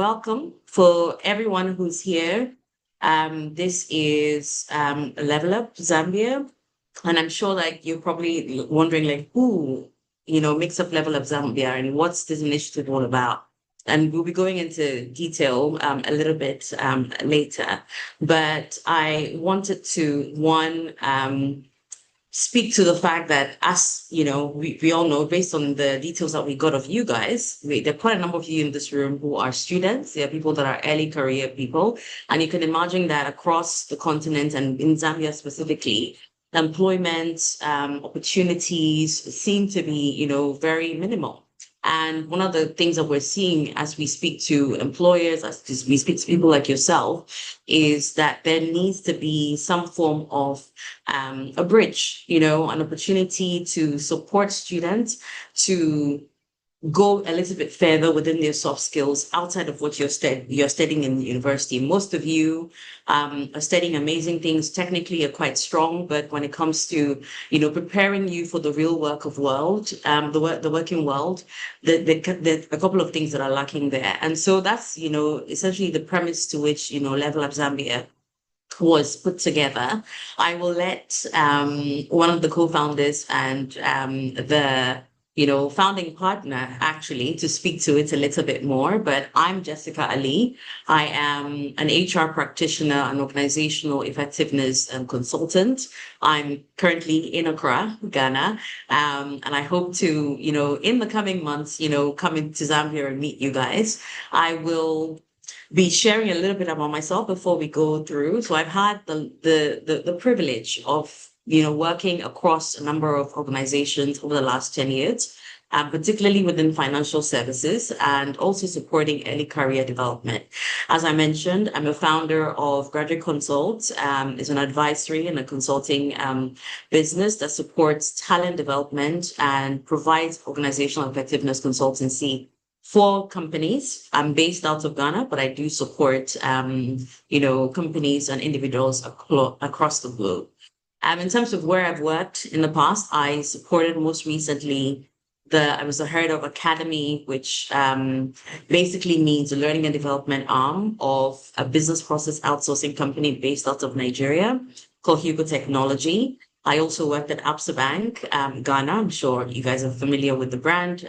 welcome for everyone who's here. This is Level Up Zambia, and I'm sure like you're probably wondering like who makes up Level Up Zambia and what's this initiative all about. And we'll be going into detail a little bit later, but I wanted to speak to the fact that as we all know based on the details that we got of you guys, there are quite a number of you in this room who are students. There are people that are early career people, and you can imagine that across the continent and in Zambia specifically, employment opportunities seem to be very minimal. And one of the things that we're seeing as we speak to employers, as we speak to people like yourself, is that there needs to be some form of a bridge, an opportunity to support students to go a little bit further within their soft skills outside of what you're studying in university. Most of you are studying amazing things, technically are quite strong, but when it comes to preparing you for the real the working world, the a couple of things that are lacking there. And so that's essentially the premise to which Level Up Zambia was put together. I will let one of the co-founders and the founding partner actually to speak to it a little bit more. But I'm Jessica Ali. I am an HR practitioner and organizational effectiveness consultant. I'm currently in Accra, Ghana, and I hope to in the coming months come into Zambia and meet you guys. I will be sharing a little bit about myself before we go through. So I've had the privilege of working across a number of organizations over the last 10 years, particularly within financial services and also supporting early career development. As I mentioned, I'm a founder of Graduate Consult. It's an advisory and a consulting business that supports talent development and provides organizational effectiveness consultancy for companies. I'm based out of Ghana, but I do support, companies and individuals across the globe. In terms of where I've worked in the past, I supported most recently I was the head of Academy, which basically means the learning and development arm of a business process outsourcing company based out of Nigeria called Hugo Technology. I also worked at Absa Bank, Ghana. I'm sure you guys are familiar with the brand.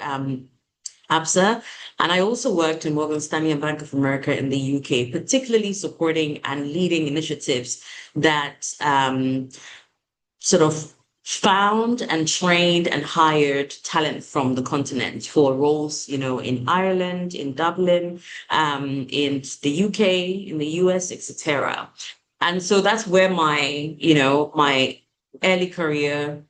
ABSA, and I also worked in Morgan Stanley and Bank of America in the UK, particularly supporting and leading initiatives that sort of found and trained and hired talent from the continent for roles, in Ireland, in Dublin, in the UK, in the US, etc. And so that's where my early career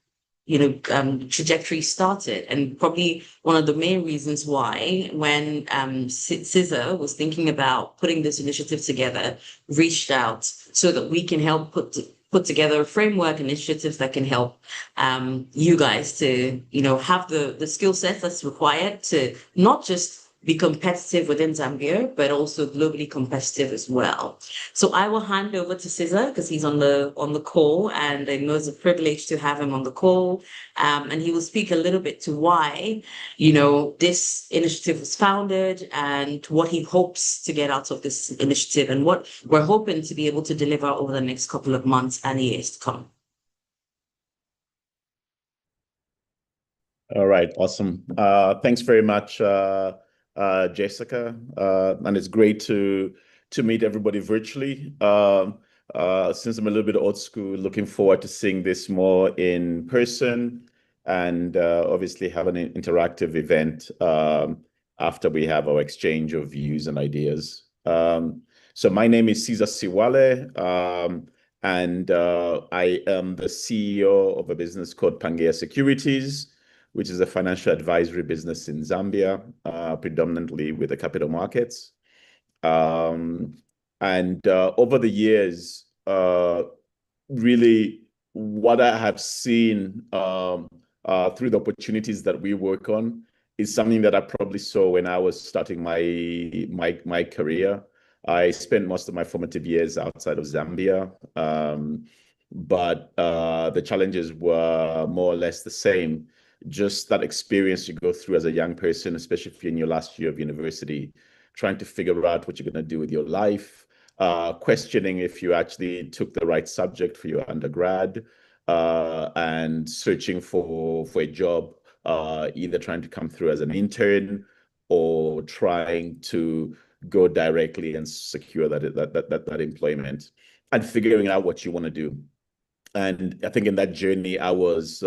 trajectory started, and probably one of the main reasons why when CISA was thinking about putting this initiative together, reached out so that we can help put together a framework initiatives that can help you guys to have the skill sets that's required to not just be competitive within Zambia, but also globally competitive as well. So I will hand over to Cesar because he's on the call, and I know it's a privilege to have him on the call. And he will speak a little bit to why, this initiative was founded and what he hopes to get out of this initiative and what we're hoping to be able to deliver over the next couple of months and years to come. All right, awesome. Thanks very much, Jessica, and it's great to meet everybody virtually. Since I'm a little bit old school, looking forward to seeing this more in person and obviously have an interactive event after we have our exchange of views and ideas. So my name is Cesar Siwale, and I am the CEO of a business called Pangea Securities, which is a financial advisory business in Zambia, predominantly with the capital markets. And over the years, really what I have seen through the opportunities that we work on is something that I probably saw when I was starting my career. I spent most of my formative years outside of Zambia, but the challenges were more or less the same. Just that experience you go through as a young person, especially if you're in your last year of university, trying to figure out what you're going to do with your life, questioning if you actually took the right subject for your undergrad, and searching for a job, either trying to come through as an intern or trying to go directly and secure that employment, and figuring out what you want to do. And I think in that journey, I was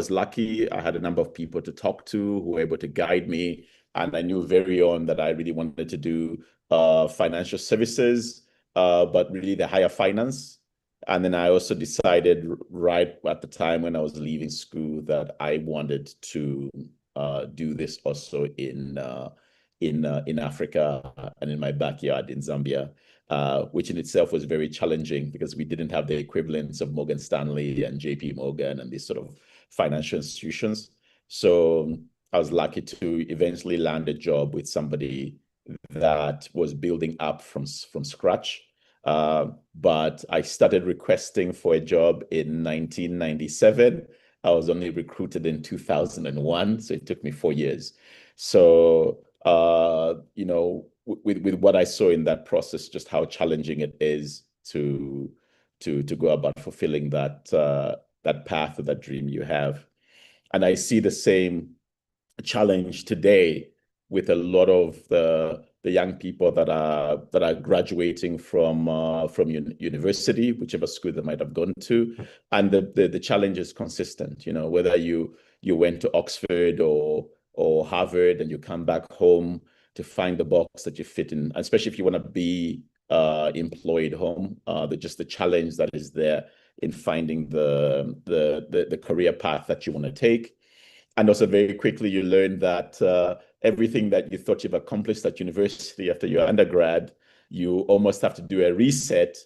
lucky. I had a number of people to talk to who were able to guide me, and I knew very on that I really wanted to do financial services, but really the higher finance. And then I also decided right at the time when I was leaving school that I wanted to do this also in Africa and in my backyard in Zambia, which in itself was very challenging because we didn't have the equivalents of Morgan Stanley and JP Morgan and these sort of financial institutions. So I was lucky to eventually land a job with somebody that was building up from scratch. But I started requesting for a job in 1997. I was only recruited in 2001, so it took me 4 years. So, with what I saw in that process, just how challenging it is to go about fulfilling that path or that dream you have. And I see the same challenge today with a lot of the young people that are graduating from university, whichever school they might have gone to, and the challenge is consistent. Whether you went to Oxford or Harvard and you come back home to find the box that you fit in, especially if you want to be employed home, the challenge that is there in finding the career path that you want to take. And also very quickly, you learn that everything that you thought you've accomplished at university after your undergrad, you almost have to do a reset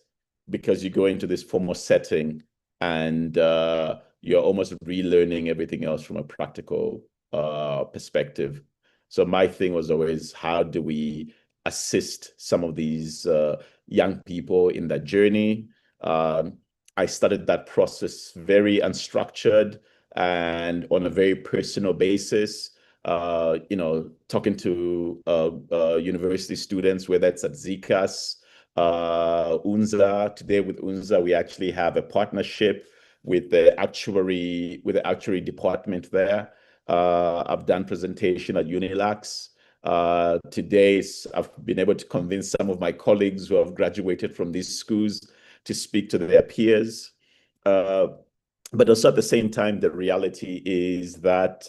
because you go into this formal setting and you're almost relearning everything else from a practical perspective. So my thing was always, how do we assist some of these young people in that journey? I started that process very unstructured and on a very personal basis, talking to university students, whether it's at ZCAS, UNZA. Today with UNZA, we actually have a partnership with the actuary department there. I've done presentation at Unilax. Today, I've been able to convince some of my colleagues who have graduated from these schools to speak to their peers. But also at the same time, the reality is that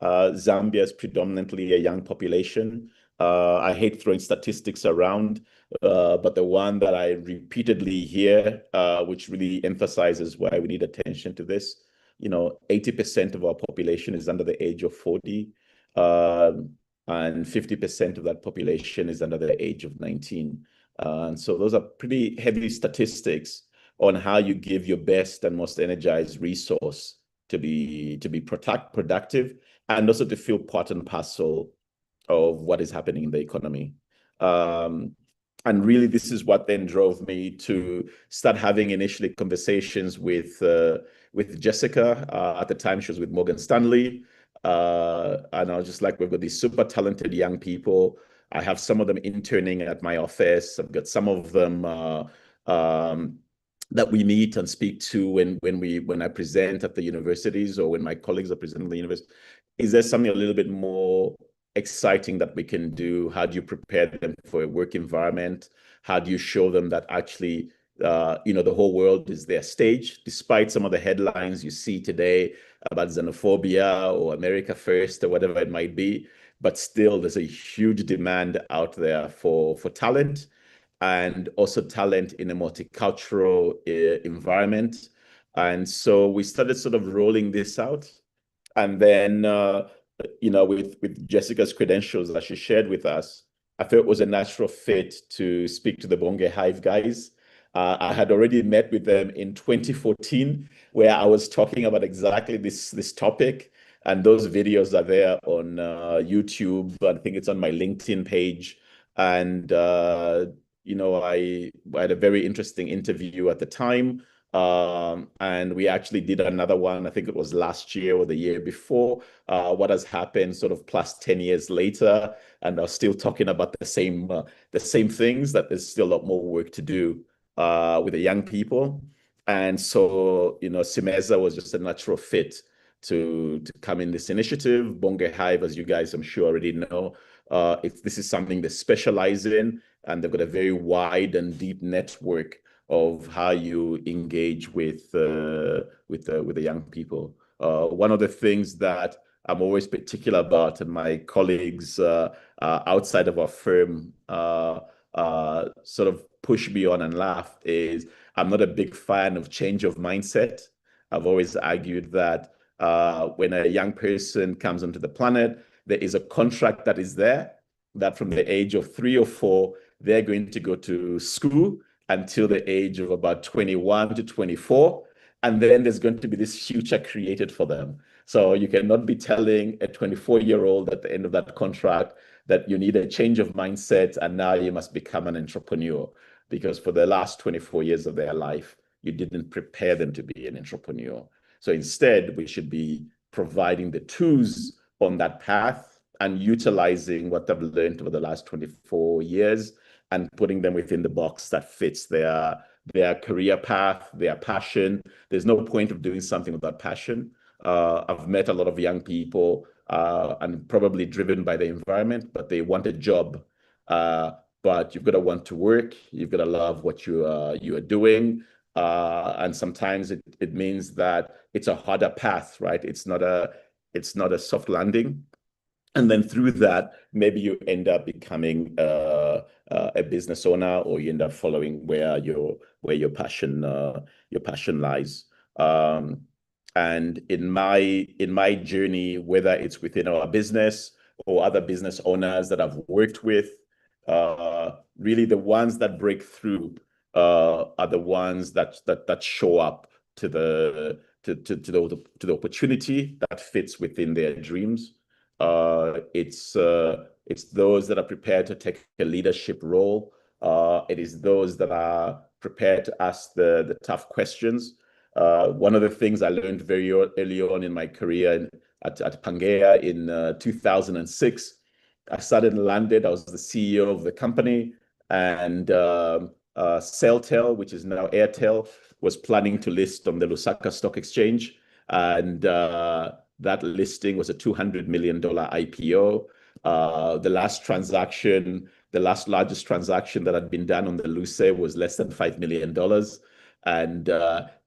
Zambia is predominantly a young population. I hate throwing statistics around, but the one that I repeatedly hear, which really emphasizes why we need attention to this, 80% of our population is under the age of 40, and 50% of that population is under the age of 19. And so those are pretty heavy statistics on how you give your best and most energized resource to be productive and also to feel part and parcel of what is happening in the economy. And really, this is what then drove me to start having initially conversations with Jessica. At the time, she was with Morgan Stanley. And I was just like, we've got these super talented young people. I have some of them interning at my office. I've got some of them that we meet and speak to when I present at the universities or when my colleagues are presenting at the university. Is there something a little bit more exciting that we can do? How do you prepare them for a work environment? How do you show them that actually, the whole world is their stage, despite some of the headlines you see today about xenophobia or America First or whatever it might be, but still there's a huge demand out there for talent, and also talent in a multicultural environment. And so we started sort of rolling this out. And then, with Jessica's credentials that she shared with us, I felt it was a natural fit to speak to the BongoHive guys. I had already met with them in 2014, where I was talking about exactly this topic. And those videos are there on YouTube. I think it's on my LinkedIn page. And I had a very interesting interview at the time And we actually did another one, I think it was last year or the year before. What has happened sort of plus 10 years later, and are still talking about the same things, that there's still a lot more work to do with the young people. And so, Simeza was just a natural fit to come in this initiative. BongoHive, as you guys I'm sure already know, this is something they specialize in, and they've got a very wide and deep network of how you engage with the young people. One of the things that I'm always particular about, and my colleagues outside of our firm sort of push me on and laugh, is I'm not a big fan of change of mindset. I've always argued that when a young person comes onto the planet, there is a contract that is there, that from the age of 3 or 4, they're going to go to school until the age of about 21 to 24. And then there's going to be this future created for them. So you cannot be telling a 24-year-old at the end of that contract that you need a change of mindset and now you must become an entrepreneur, because for the last 24 years of their life, you didn't prepare them to be an entrepreneur. So instead, we should be providing the tools on that path and utilizing what they've learned over the last 24 years and putting them within the box that fits their career path, their passion. There's no point of doing something without passion. I've met a lot of young people and probably driven by the environment, but they want a job. But you've got to want to work. You've got to love what you are doing. And sometimes it means that it's a harder path, right? It's not a soft landing. And then through that, maybe you end up becoming a business owner, or you end up following where your passion lies. And in my journey, whether it's within our business or other business owners that I've worked with, really the ones that break through are the ones that show up to the opportunity that fits within their dreams. It's those that are prepared to take a leadership role. It is those that are prepared to ask the tough questions. One of the things I learned very early on in my career at Pangea in 2006, I started and landed. I was the CEO of the company, and Celltel, which is now Airtel, was planning to list on the Lusaka Stock Exchange, and that listing was a $200 million IPO. The last largest transaction that had been done on the Luce was less than $5 million. And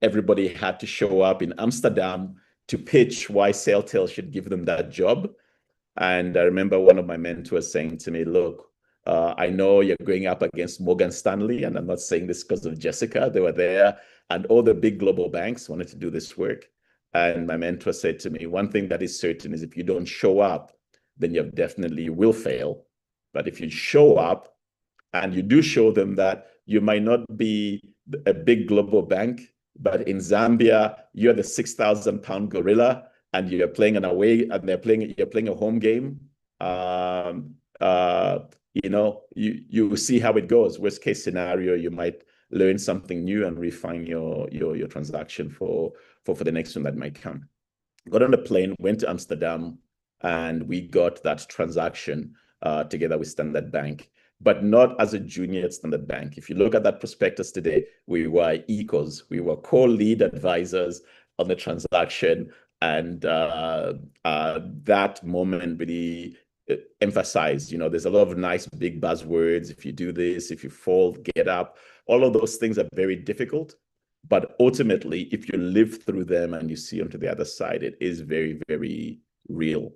everybody had to show up in Amsterdam to pitch why Celltel should give them that job. And I remember one of my mentors saying to me, look, I know you're going up against Morgan Stanley, and I'm not saying this because of Jessica. They were there, and all the big global banks wanted to do this work. And my mentor said to me, one thing that is certain is if you don't show up, then you definitely will fail. But if you show up and you do show them that you might not be a big global bank, but in Zambia, you're the 6,000-pound gorilla, and you're playing an away, and you're playing a home game. You will see how it goes. Worst case scenario, you might learn something new and refine your transaction for the next one that might come. Got on a plane, went to Amsterdam, and we got that transaction together with Standard Bank, but not as a junior at Standard Bank. If you look at that prospectus today, we were equals. We were co-lead advisors on the transaction, and that moment really emphasized, there's a lot of nice big buzzwords. If you do this, if you fall, get up. All of those things are very difficult. But ultimately, if you live through them and you see onto the other side, it is very, very real.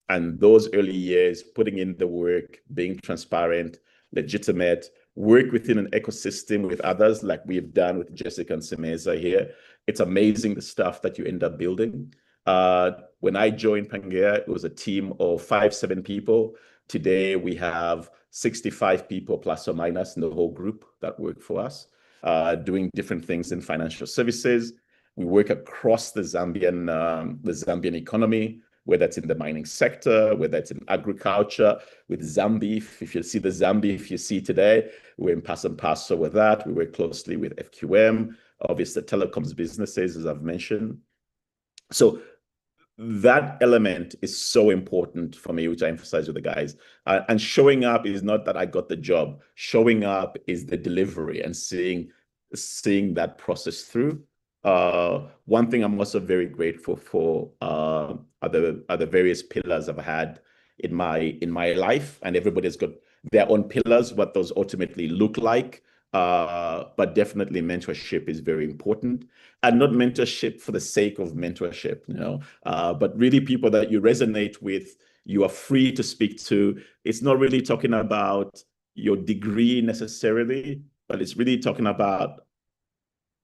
And those early years, putting in the work, being transparent, legitimate, work within an ecosystem with others like we've done with Jessica and Simeza here. It's amazing the stuff that you end up building. When I joined Pangea, it was a team of 5-7 people. Today, we have 65 people plus or minus in the whole group that work for us, doing different things in financial services. We work across the Zambian economy, whether it's in the mining sector, whether it's in agriculture, with Zambi. If you see today, we're in pass and parcel with that. We work closely with FQM. obviously telecoms businesses, as I've mentioned. So that element is so important for me, which I emphasize with the guys. And showing up is not that I got the job. Showing up is the delivery and seeing that process through. One thing I'm also very grateful for are the various pillars I've had in my life, and everybody's got their own pillars, what those ultimately look like. But definitely mentorship is very important, and not mentorship for the sake of mentorship, but really people that you resonate with, you are free to speak to. It's not really talking about your degree necessarily, but it's really talking about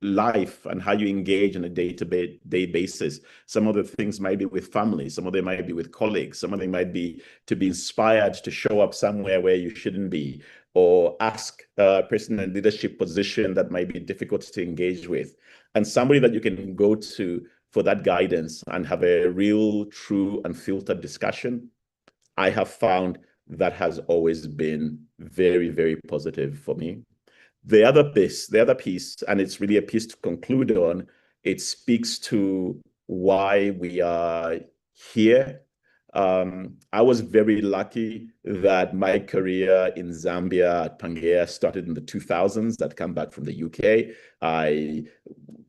life and how you engage on a day-to-day basis. Some of the things might be with family, some of them might be with colleagues, some of them might be to be inspired to show up somewhere where you shouldn't be, or ask a person in a leadership position that might be difficult to engage with, and somebody that you can go to for that guidance and have a real, true, unfiltered discussion. I have found that has always been very, very positive for me. The other piece, and it's really a piece to conclude on, it speaks to why we are here. I was very lucky that my career in Zambia at Pangea started in the 2000s. I'd come back from the UK. I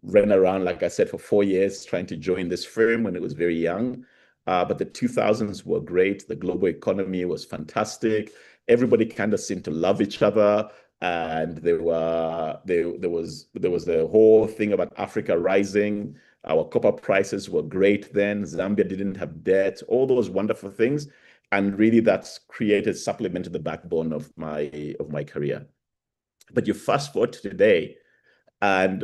ran around, like I said, for 4 years trying to join this firm when it was very young. But the 2000s were great. The global economy was fantastic. Everybody kind of seemed to love each other. And there was the whole thing about Africa rising. Our copper prices were great then. Zambia didn't have debt, all those wonderful things. And really that's supplemented the backbone of my career. But you fast forward to today, and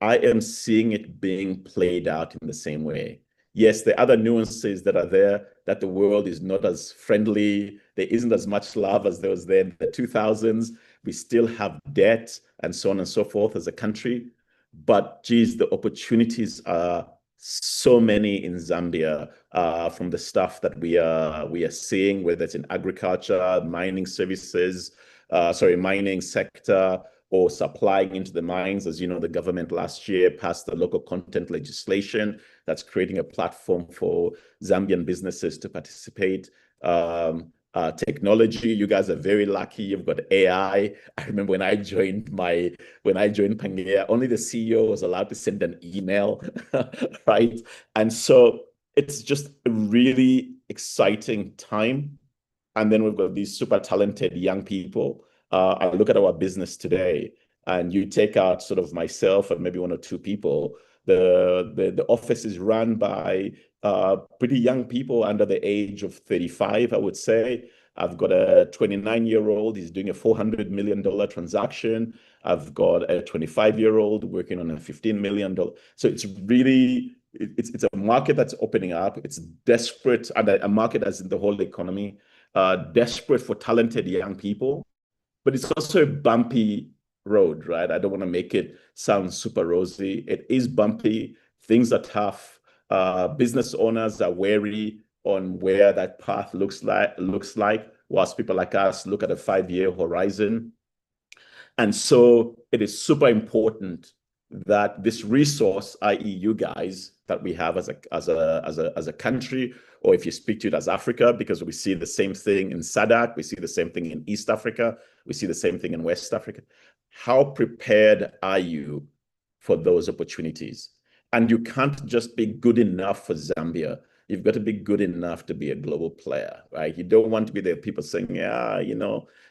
I am seeing it being played out in the same way. Yes, there are other nuances that are there, that the world is not as friendly. There isn't as much love as there was there in the 2000s. We still have debt and so on and so forth as a country. But geez, the opportunities are so many in Zambia, from the stuff that we are seeing, whether it's in agriculture, mining services, mining sector, or supplying into the mines. As you know, the government last year passed the local content legislation that's creating a platform for Zambian businesses to participate. Technology, you guys are very lucky. You've got AI. I remember when I joined Pangea, only the CEO was allowed to send an email, right? And so it's just a really exciting time. And then we've got these super talented young people. I look at our business today, and you take out sort of myself and maybe one or two people. The office is run by pretty young people under the age of 35, I would say. I've got a 29-year-old. He's doing a $400 million transaction. I've got a 25-year-old working on a $15 million. So it's really, it's a market that's opening up. It's desperate, and a market as in the whole economy, desperate for talented young people. But it's also a bumpy road, right? I don't want to make it sound super rosy. It is bumpy. Things are tough. Business owners are wary on where that path looks like, whilst people like us look at a 5-year horizon. And so it is super important that this resource, i.e., you guys, that we have as a country, or if you speak to it as Africa, because we see the same thing in SADC, we see the same thing in East Africa, we see the same thing in West Africa. How prepared are you for those opportunities? And you can't just be good enough for Zambia. You've got to be good enough to be a global player, right? You don't want to be the people saying, yeah,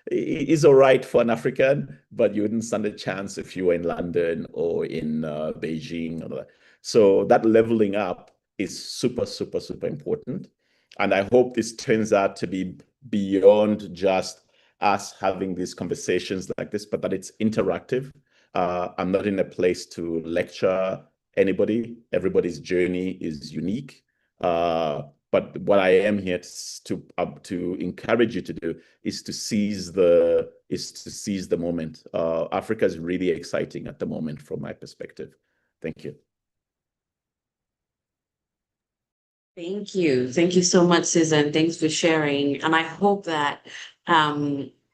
it's all right for an African, but you wouldn't stand a chance if you were in London or in Beijing. So that leveling up is super, super, super important. And I hope this turns out to be beyond just us having these conversations like this, but that it's interactive. I'm not in a place to lecture anybody. Everybody's journey is unique. But what I am here to encourage you to do is to seize the moment. Africa is really exciting at the moment from my perspective. Thank you. Thank you. Thank you so much, Susan. Thanks for sharing. And I hope that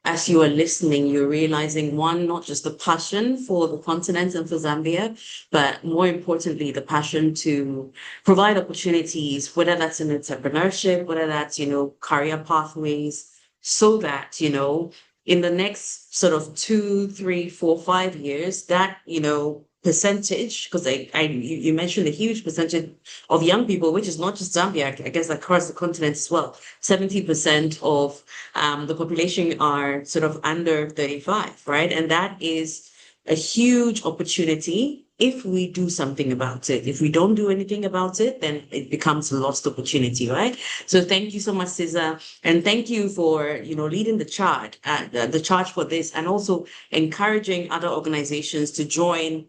as you are listening, you're realizing one, not just the passion for the continent and for Zambia, but more importantly, the passion to provide opportunities, whether that's in entrepreneurship, whether that's, career pathways, so that, in the next sort of 2, 3, 4, 5 years, that, percentage, because you mentioned a huge percentage of young people, which is not just Zambia, I guess across the continent as well. 70% of the population are sort of under 35, right? And that is a huge opportunity if we do something about it. If we don't do anything about it, then it becomes a lost opportunity, right? So thank you so much, Cesar, and thank you for leading the charge for this, and also encouraging other organizations to join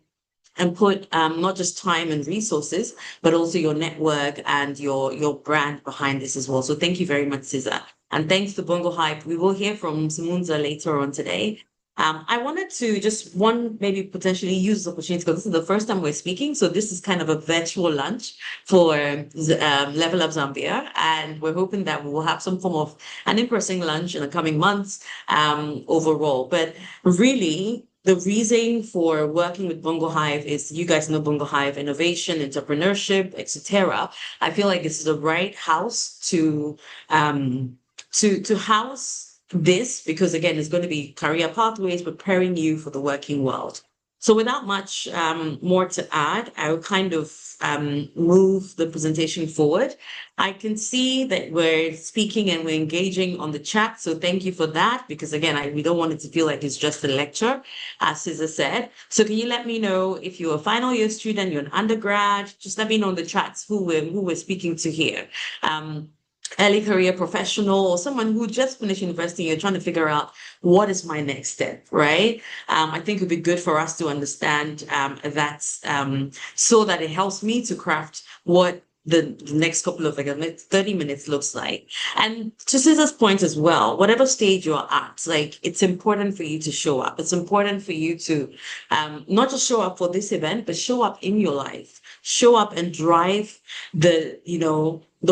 and put not just time and resources, but also your network and your brand behind this as well. So thank you very much, Cesar. And thanks to BongoHive. We will hear from Simunza later on today. I wanted to just maybe potentially use this opportunity, because this is the first time we're speaking. So this is kind of a virtual lunch for Level Up Zambia. And we're hoping that we will have some form of an in-person lunch in the coming months overall. But really, the reason for working with BongoHive is, you guys know BongoHive, innovation, entrepreneurship, etc. I feel like it's the right house to house this, because again, it's going to be career pathways, preparing you for the working world. So without much more to add, I will kind of move the presentation forward. I can see that we're speaking and we're engaging on the chat. So thank you for that, because again, we don't want it to feel like it's just a lecture, as Cesar said. So can you let me know if you're a final year student, you're an undergrad, just let me know in the chats who we're speaking to here. Early career professional, or someone who just finished university, you're trying to figure out what is my next step, right? I think it would be good for us to understand that, so that it helps me to craft what the next couple of 30 minutes looks like. And to Cesar's point as well, whatever stage you're at, it's important for you to show up. It's important for you to not just show up for this event, but show up in your life. Show up and drive the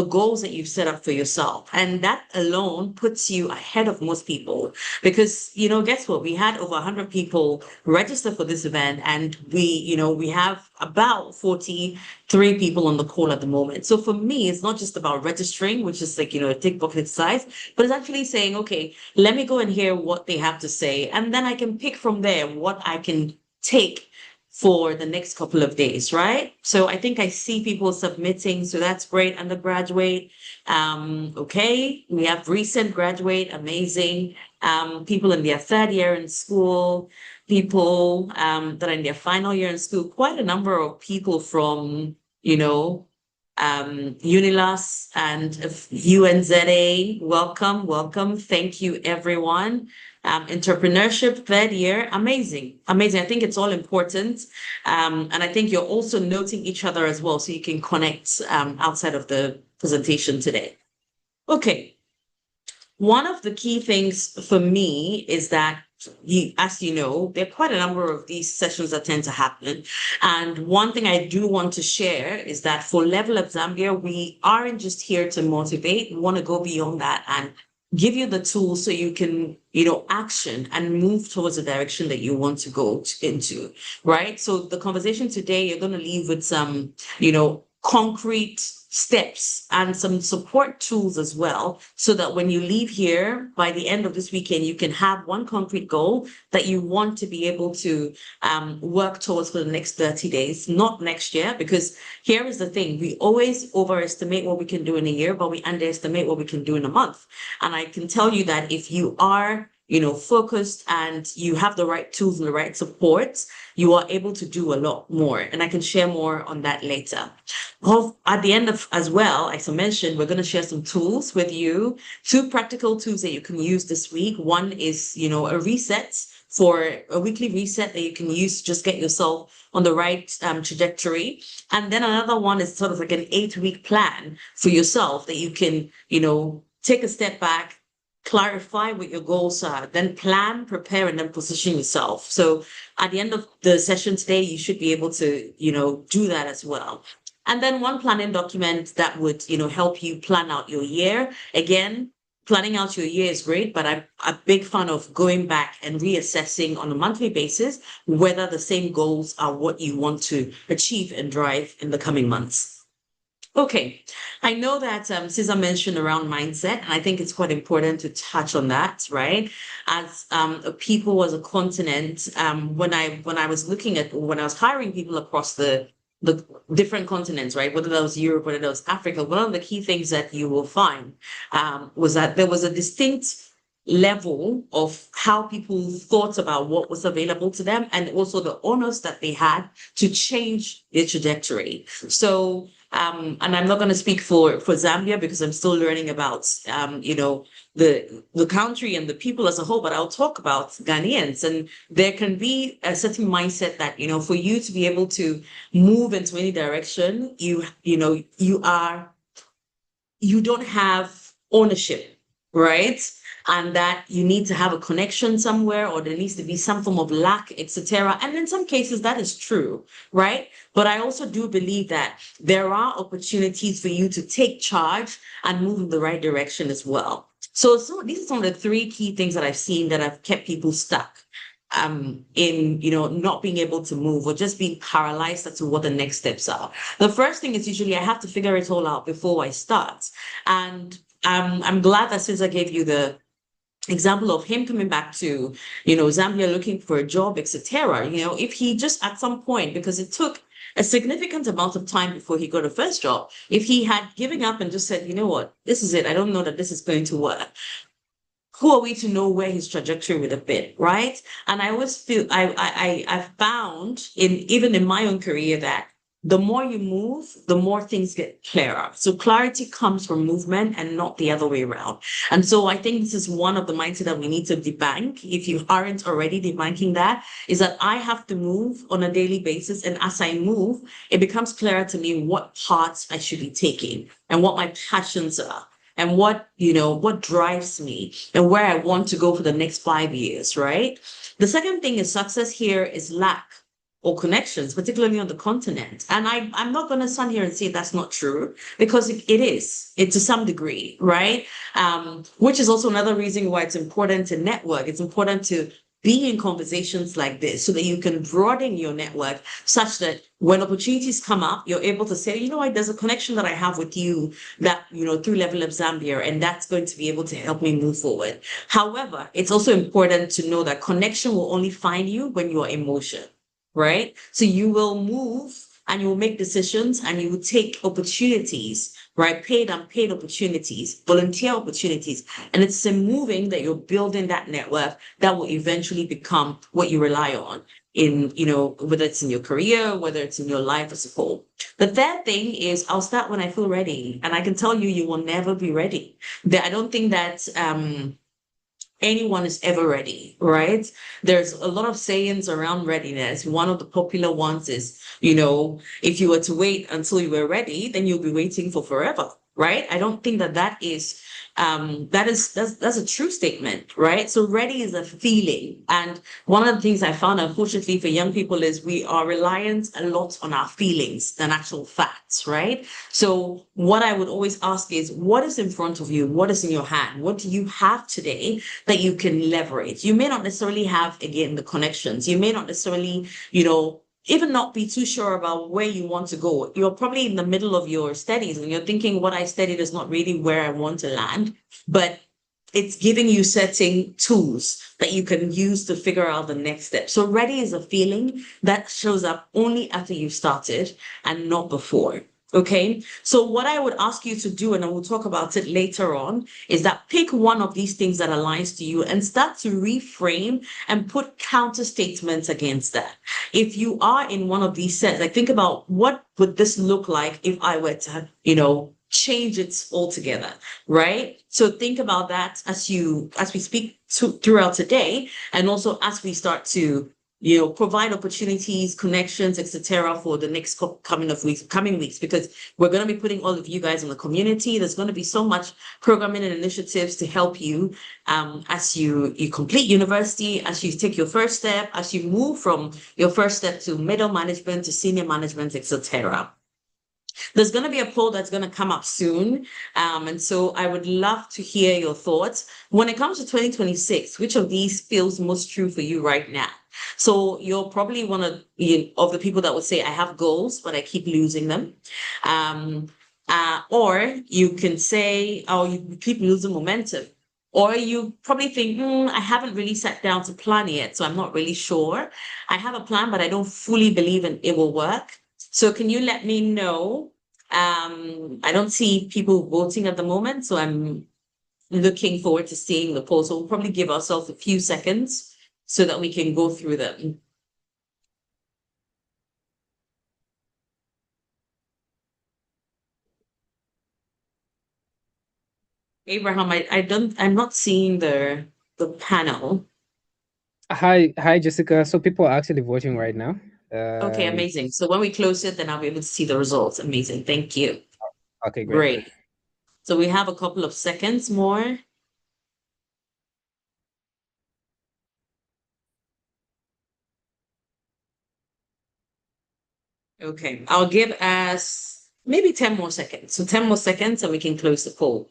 goals that you've set up for yourself. And that alone puts you ahead of most people, because, guess what? We had over 100 people register for this event, and we have about 43 people on the call at the moment. So for me, it's not just about registering, which is a tick box exercise, but it's actually saying, okay, let me go and hear what they have to say. And then I can pick from there what I can take for the next couple of days, right? So I think I see people submitting, so that's great. Undergraduate, okay. We have recent graduate, amazing. People in their third year in school, people that are in their final year in school, quite a number of people from, UNILAS and UNZA. Welcome. Thank you, everyone. Entrepreneurship, third year, amazing. I think it's all important. And I think you're also noting each other as well, so you can connect outside of the presentation today. Okay. One of the key things for me is that, as you know, there are quite a number of these sessions that tend to happen. And one thing I do want to share is that for Level Up Zambia, we aren't just here to motivate. We want to go beyond that and give you the tools so you can, action and move towards the direction that you want to go into, right? So the conversation today, you're going to leave with some, concrete steps and some support tools as well, so that when you leave here by the end of this weekend, you can have one concrete goal that you want to be able to work towards for the next 30 days, not next year. Because here is the thing, we always overestimate what we can do in a year, but we underestimate what we can do in a month. And I can tell you that if you are focused and you have the right tools and the right supports, you are able to do a lot more. And I can share more on that later. At the end of, as well, as I mentioned, we're going to share some tools with you, 2 practical tools that you can use this week. One is, a reset, for a weekly reset that you can use to just get yourself on the right trajectory. And then another one is sort of like an 8-week plan for yourself that you can, take a step back, clarify what your goals are, then plan, prepare, and then position yourself. So at the end of the session today, you should be able to, do that as well. And then one planning document that would, help you plan out your year. Again, planning out your year is great, but I'm a big fan of going back and reassessing on a monthly basis whether the same goals are what you want to achieve and drive in the coming months. Okay, I know that Cesar mentioned around mindset, and I think it's quite important to touch on that, right? As a people, as a continent, when I was looking at when I was hiring people across the different continents, right? Whether that was Europe, whether that was Africa, one of the key things that you will find was that there was a distinct level of how people thought about what was available to them, and also the onus that they had to change their trajectory. So and I'm not going to speak for Zambia because I'm still learning about the country and the people as a whole, but I'll talk about Ghanaians. And there can be a certain mindset that, for you to be able to move into any direction, you don't have ownership, right? And that you need to have a connection somewhere, or there needs to be some form of lack, etc. And in some cases, that is true, right? But I also do believe that there are opportunities for you to take charge and move in the right direction as well. So these are some of the three key things that I've seen that have kept people stuck in not being able to move or just being paralyzed as to what the next steps are. The first thing is usually I have to figure it all out before I start. And I'm glad that Cesar gave you the example of him coming back to, Zambia looking for a job, etc. If he just at some point, because it took a significant amount of time before he got a first job, if he had given up and just said, you know what, this is it, I don't know that this is going to work, who are we to know where his trajectory would have been, right? And I always feel I found even in my own career that the more you move, the more things get clearer. So clarity comes from movement and not the other way around. And so I think this is one of the mindset that we need to debank. If you aren't already debanking that, is that I have to move on a daily basis. And as I move, it becomes clearer to me what paths I should be taking and what my passions are and what drives me and where I want to go for the next 5 years, right? The second thing is success here is lack or connections, particularly on the continent. And I'm not going to stand here and say that's not true, because it is, it to some degree, right? Which is also another reason why it's important to network. It's important to be in conversations like this so that you can broaden your network such that when opportunities come up, you're able to say, there's a connection that I have with you that, through Level Up Zambia, and that's going to be able to help me move forward. However, it's also important to know that connection will only find you when you are in motion, right? So you will move and you will make decisions and you will take opportunities, right? Paid, unpaid opportunities, volunteer opportunities. And it's in moving that you're building that network that will eventually become what you rely on in, whether it's in your career, whether it's in your life as a whole. The third thing is I'll start when I feel ready. And I can tell you, you will never be ready. I don't think that, anyone is ever ready, right? There's a lot of sayings around readiness. One of the popular ones is, if you were to wait until you were ready, then you'll be waiting for forever, right? I don't think that is that's a true statement, right? So ready is a feeling. And one of the things I found, unfortunately, for young people is we are reliant a lot on our feelings than actual facts, right? So what I would always ask is, what is in front of you? What is in your hand? What do you have today that you can leverage? You may not necessarily have, again, the connections. You may not necessarily, even not be too sure about where you want to go. You're probably in the middle of your studies and you're thinking what I studied is not really where I want to land, but it's giving you certain tools that you can use to figure out the next step. So ready is a feeling that shows up only after you've started and not before. Okay, so what I would ask you to do, and I will talk about it later on, is that pick one of these things that aligns to you and start to reframe and put counter statements against that. If you are in one of these sets, like think about what would this look like if I were to, change it altogether, right? So think about that as we speak throughout today, and also as we start to provide opportunities, connections, etc. for the next coming weeks, because we're going to be putting all of you guys in the community. There's going to be so much programming and initiatives to help you as you complete university, as you take your first step, as you move from your first step to middle management to senior management, etc. There's going to be a poll that's going to come up soon. And so I would love to hear your thoughts. When it comes to 2026, which of these feels most true for you right now? So you're probably one of the people that would say, I have goals, but I keep losing them. Or you can say, oh, you keep losing momentum. Or you probably think, I haven't really sat down to plan yet, so I'm not really sure. I have a plan, but I don't fully believe it will work. So can you let me know? I don't see people voting at the moment, so I'm looking forward to seeing the poll. So we'll probably give ourselves a few seconds so that we can go through them. Abraham, I'm not seeing the panel. Hi, Jessica. So people are actually voting right now. Okay, Um, amazing. So when we close it, then I'll be able to see the results. Amazing. Thank you. okay, great. Great. So we have a couple of seconds more. Okay, I'll give us maybe 10 more seconds. So 10 more seconds and we can close the poll.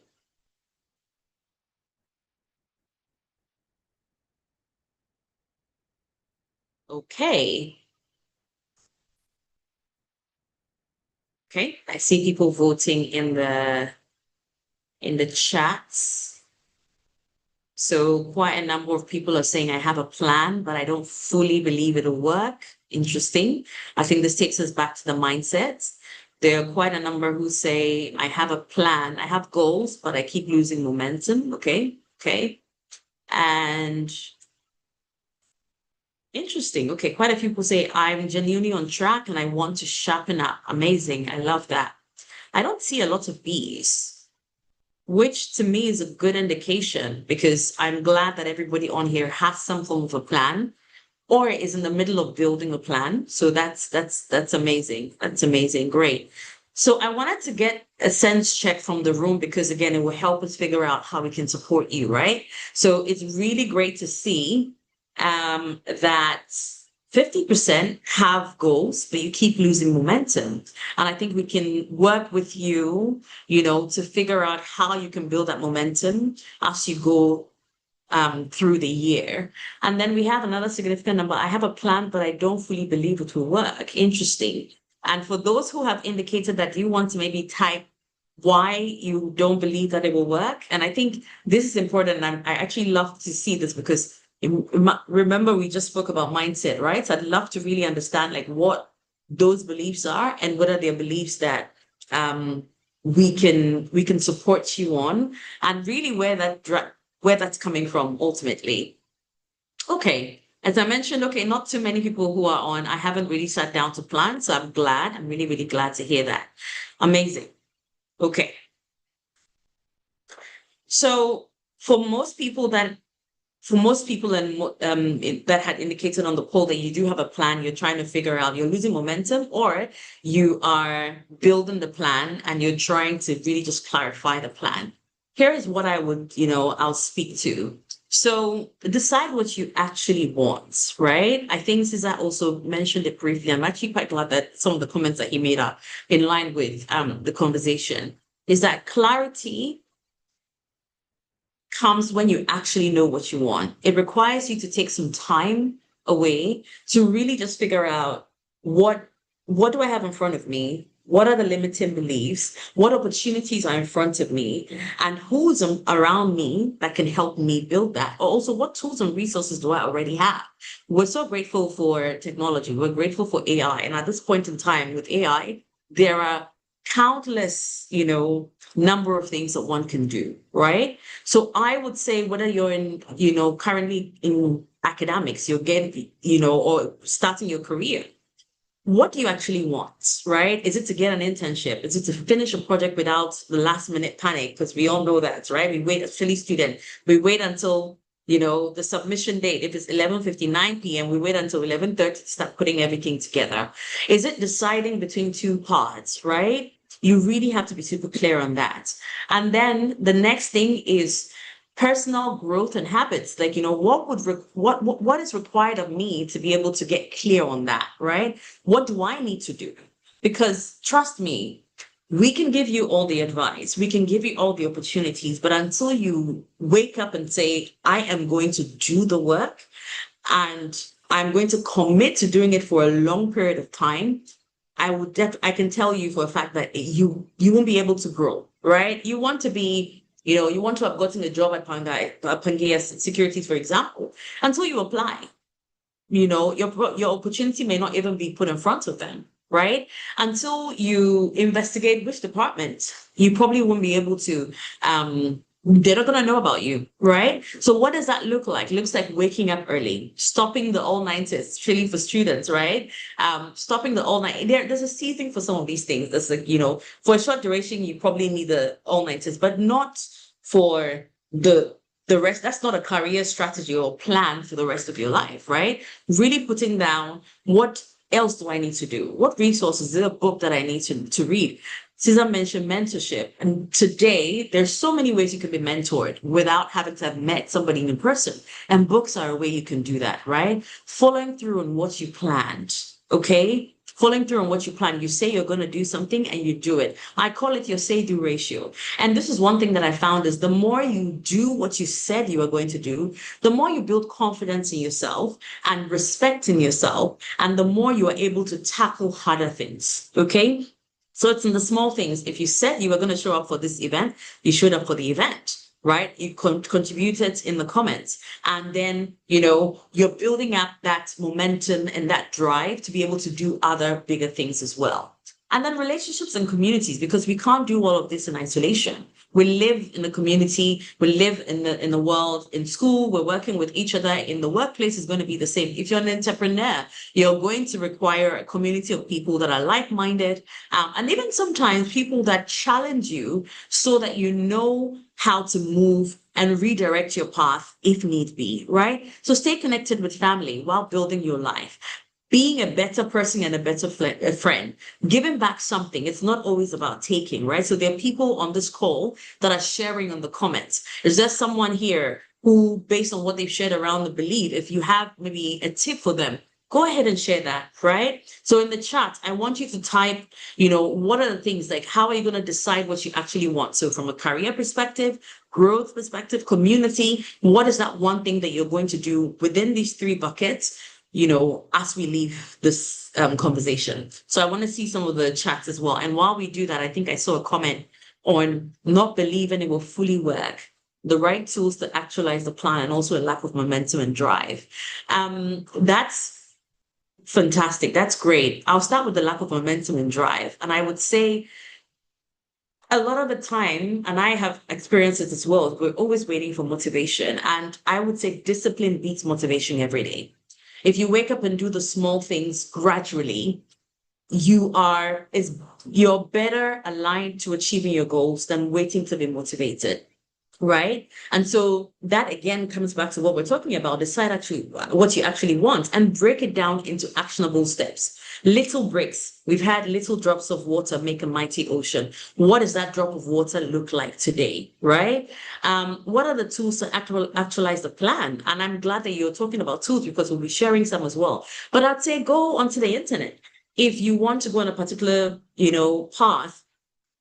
Okay. Okay, I see people voting in the chats. So quite a number of people are saying I have a plan, but I don't fully believe it'll work. Interesting. I think this takes us back to the mindset. There are quite a number who say I have a plan, I have goals, but I keep losing momentum. Okay. Okay. And interesting. Okay. Quite a few people say I'm genuinely on track and I want to sharpen up. Amazing. I love that. I don't see a lot of B's, which to me is a good indication because I'm glad that everybody on here has some form of a plan or is in the middle of building a plan. So that's amazing. That's amazing. Great. So I wanted to get a sense check from the room because again, it will help us figure out how we can support you, right? So it's really great to see that 50% have goals, but you keep losing momentum. And I think we can work with you, to figure out how you can build that momentum as you go through the year. And then we have another significant number. I have a plan, but I don't fully believe it will work. Interesting. And for those who have indicated that you want to maybe type why you don't believe that it will work. And I think this is important. And I actually love to see this because remember we just spoke about mindset, right? So I'd love to really understand like what those beliefs are and what are their beliefs that we can support you on and really where that's coming from ultimately. Okay. As I mentioned, okay, not too many people who are on. I haven't really sat down to plan, so I'm glad. I'm really, really glad to hear that. Amazing. Okay. So for most people and that had indicated on the poll that you do have a plan, you're trying to figure out, you're losing momentum, or you are building the plan and you're trying to really just clarify the plan. Here is what I would, I'll speak to. So decide what you actually want, right? I think Cesar also mentioned it briefly. I'm actually quite glad that some of the comments that he made are in line with the conversation. Is that clarity comes when you actually know what you want. It requires you to take some time away to really just figure out what do I have in front of me? What are the limiting beliefs? What opportunities are in front of me? And who's around me that can help me build that? Or also, what tools and resources do I already have? We're so grateful for technology. We're grateful for AI. And at this point in time with AI, there are countless, number of things that one can do, right? So I would say whether you're in, currently in academics, you're getting, or starting your career, what do you actually want, right? Is it to get an internship? Is it to finish a project without the last minute panic? Because we all know that, right? We wait, actually student, we wait until, the submission date. If it's 11:59 p.m., we wait until 11:30 to start putting everything together. Is it deciding between two paths, right? You really have to be super clear on that. And then the next thing is personal growth and habits. Like, what is required of me to be able to get clear on that, right? What do I need to do? Because trust me, we can give you all the advice, we can give you all the opportunities, but until you wake up and say, I am going to do the work and I'm going to commit to doing it for a long period of time, I can tell you for a fact that you won't be able to grow, right? You want to be, you want to have gotten a job at Pangea Securities, for example, until you apply. Your opportunity may not even be put in front of them, right? Until you investigate which department, you probably won't be able to, they're not going to know about you, right? So what does that look like? It looks like waking up early, stopping the all-nighters, really for students, right? Stopping the all-night. There's a season for some of these things. That's like, for a short duration, you probably need the all-nighters, but not for the rest. That's not a career strategy or plan for the rest of your life, right? Really putting down, what else do I need to do? What resources? Is there a book that I need to read? Cesar mentioned mentorship. And today, there's so many ways you can be mentored without having to have met somebody in person. And books are a way you can do that, right? Following through on what you planned, okay? Following through on what you plan. You say you're going to do something and you do it. I call it your say-do ratio. And this is one thing that I found is the more you do what you said you were going to do, the more you build confidence in yourself and respect in yourself, and the more you are able to tackle harder things, okay? So it's in the small things. If you said you were going to show up for this event, you showed up for the event, right? You contributed in the comments. And then, you're building up that momentum and that drive to be able to do other bigger things as well. And then relationships and communities, because we can't do all of this in isolation. We live in the community, we live in the world, in school, we're working with each other. In the workplace is going to be the same. If you're an entrepreneur, you're going to require a community of people that are like-minded, and even sometimes people that challenge you so that you know how to move and redirect your path if need be, right? So stay connected with family while building your life. Being a better person and a better friend, giving back something. It's not always about taking, right? So there are people on this call that are sharing on the comments. Is there someone here who, based on what they've shared around the belief, if you have maybe a tip for them, go ahead and share that, right? So in the chat, I want you to type, what are the things, like how are you going to decide what you actually want? So from a career perspective, growth perspective, community, what is that one thing that you're going to do within these three buckets, as we leave this conversation? So I want to see some of the chats as well. And while we do that, I think I saw a comment on not believing it will fully work, the right tools to actualize the plan, and also a lack of momentum and drive. That's fantastic. That's great. I'll start with the lack of momentum and drive. And I would say a lot of the time, and I have experienced it as well, we're always waiting for motivation. And I would say discipline beats motivation every day. If you wake up and do the small things gradually, you're better aligned to achieving your goals than waiting to be motivated, right? And so that again comes back to what we're talking about. Decide actually what you actually want and break it down into actionable steps. Little bricks. We've had little drops of water make a mighty ocean. What does that drop of water look like today, right? What are the tools to actualize the plan? And I'm glad that you're talking about tools, because we'll be sharing some as well. But I'd say go onto the internet. If you want to go on a particular, path,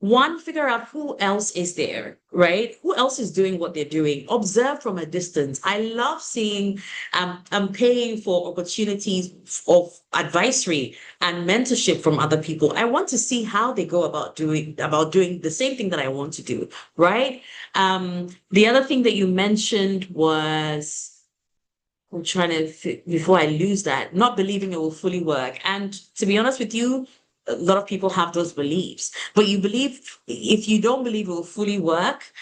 one, figure out who else is there, right? Who else is doing what they're doing? Observe from a distance. I love seeing, I'm paying for opportunities of advisory and mentorship from other people. I want to see how they go about doing the same thing that I want to do, right? The other thing that you mentioned was, I'm trying to, before I lose that, not believing it will fully work. And to be honest with you, a lot of people have those beliefs, but if you don't believe it will fully work,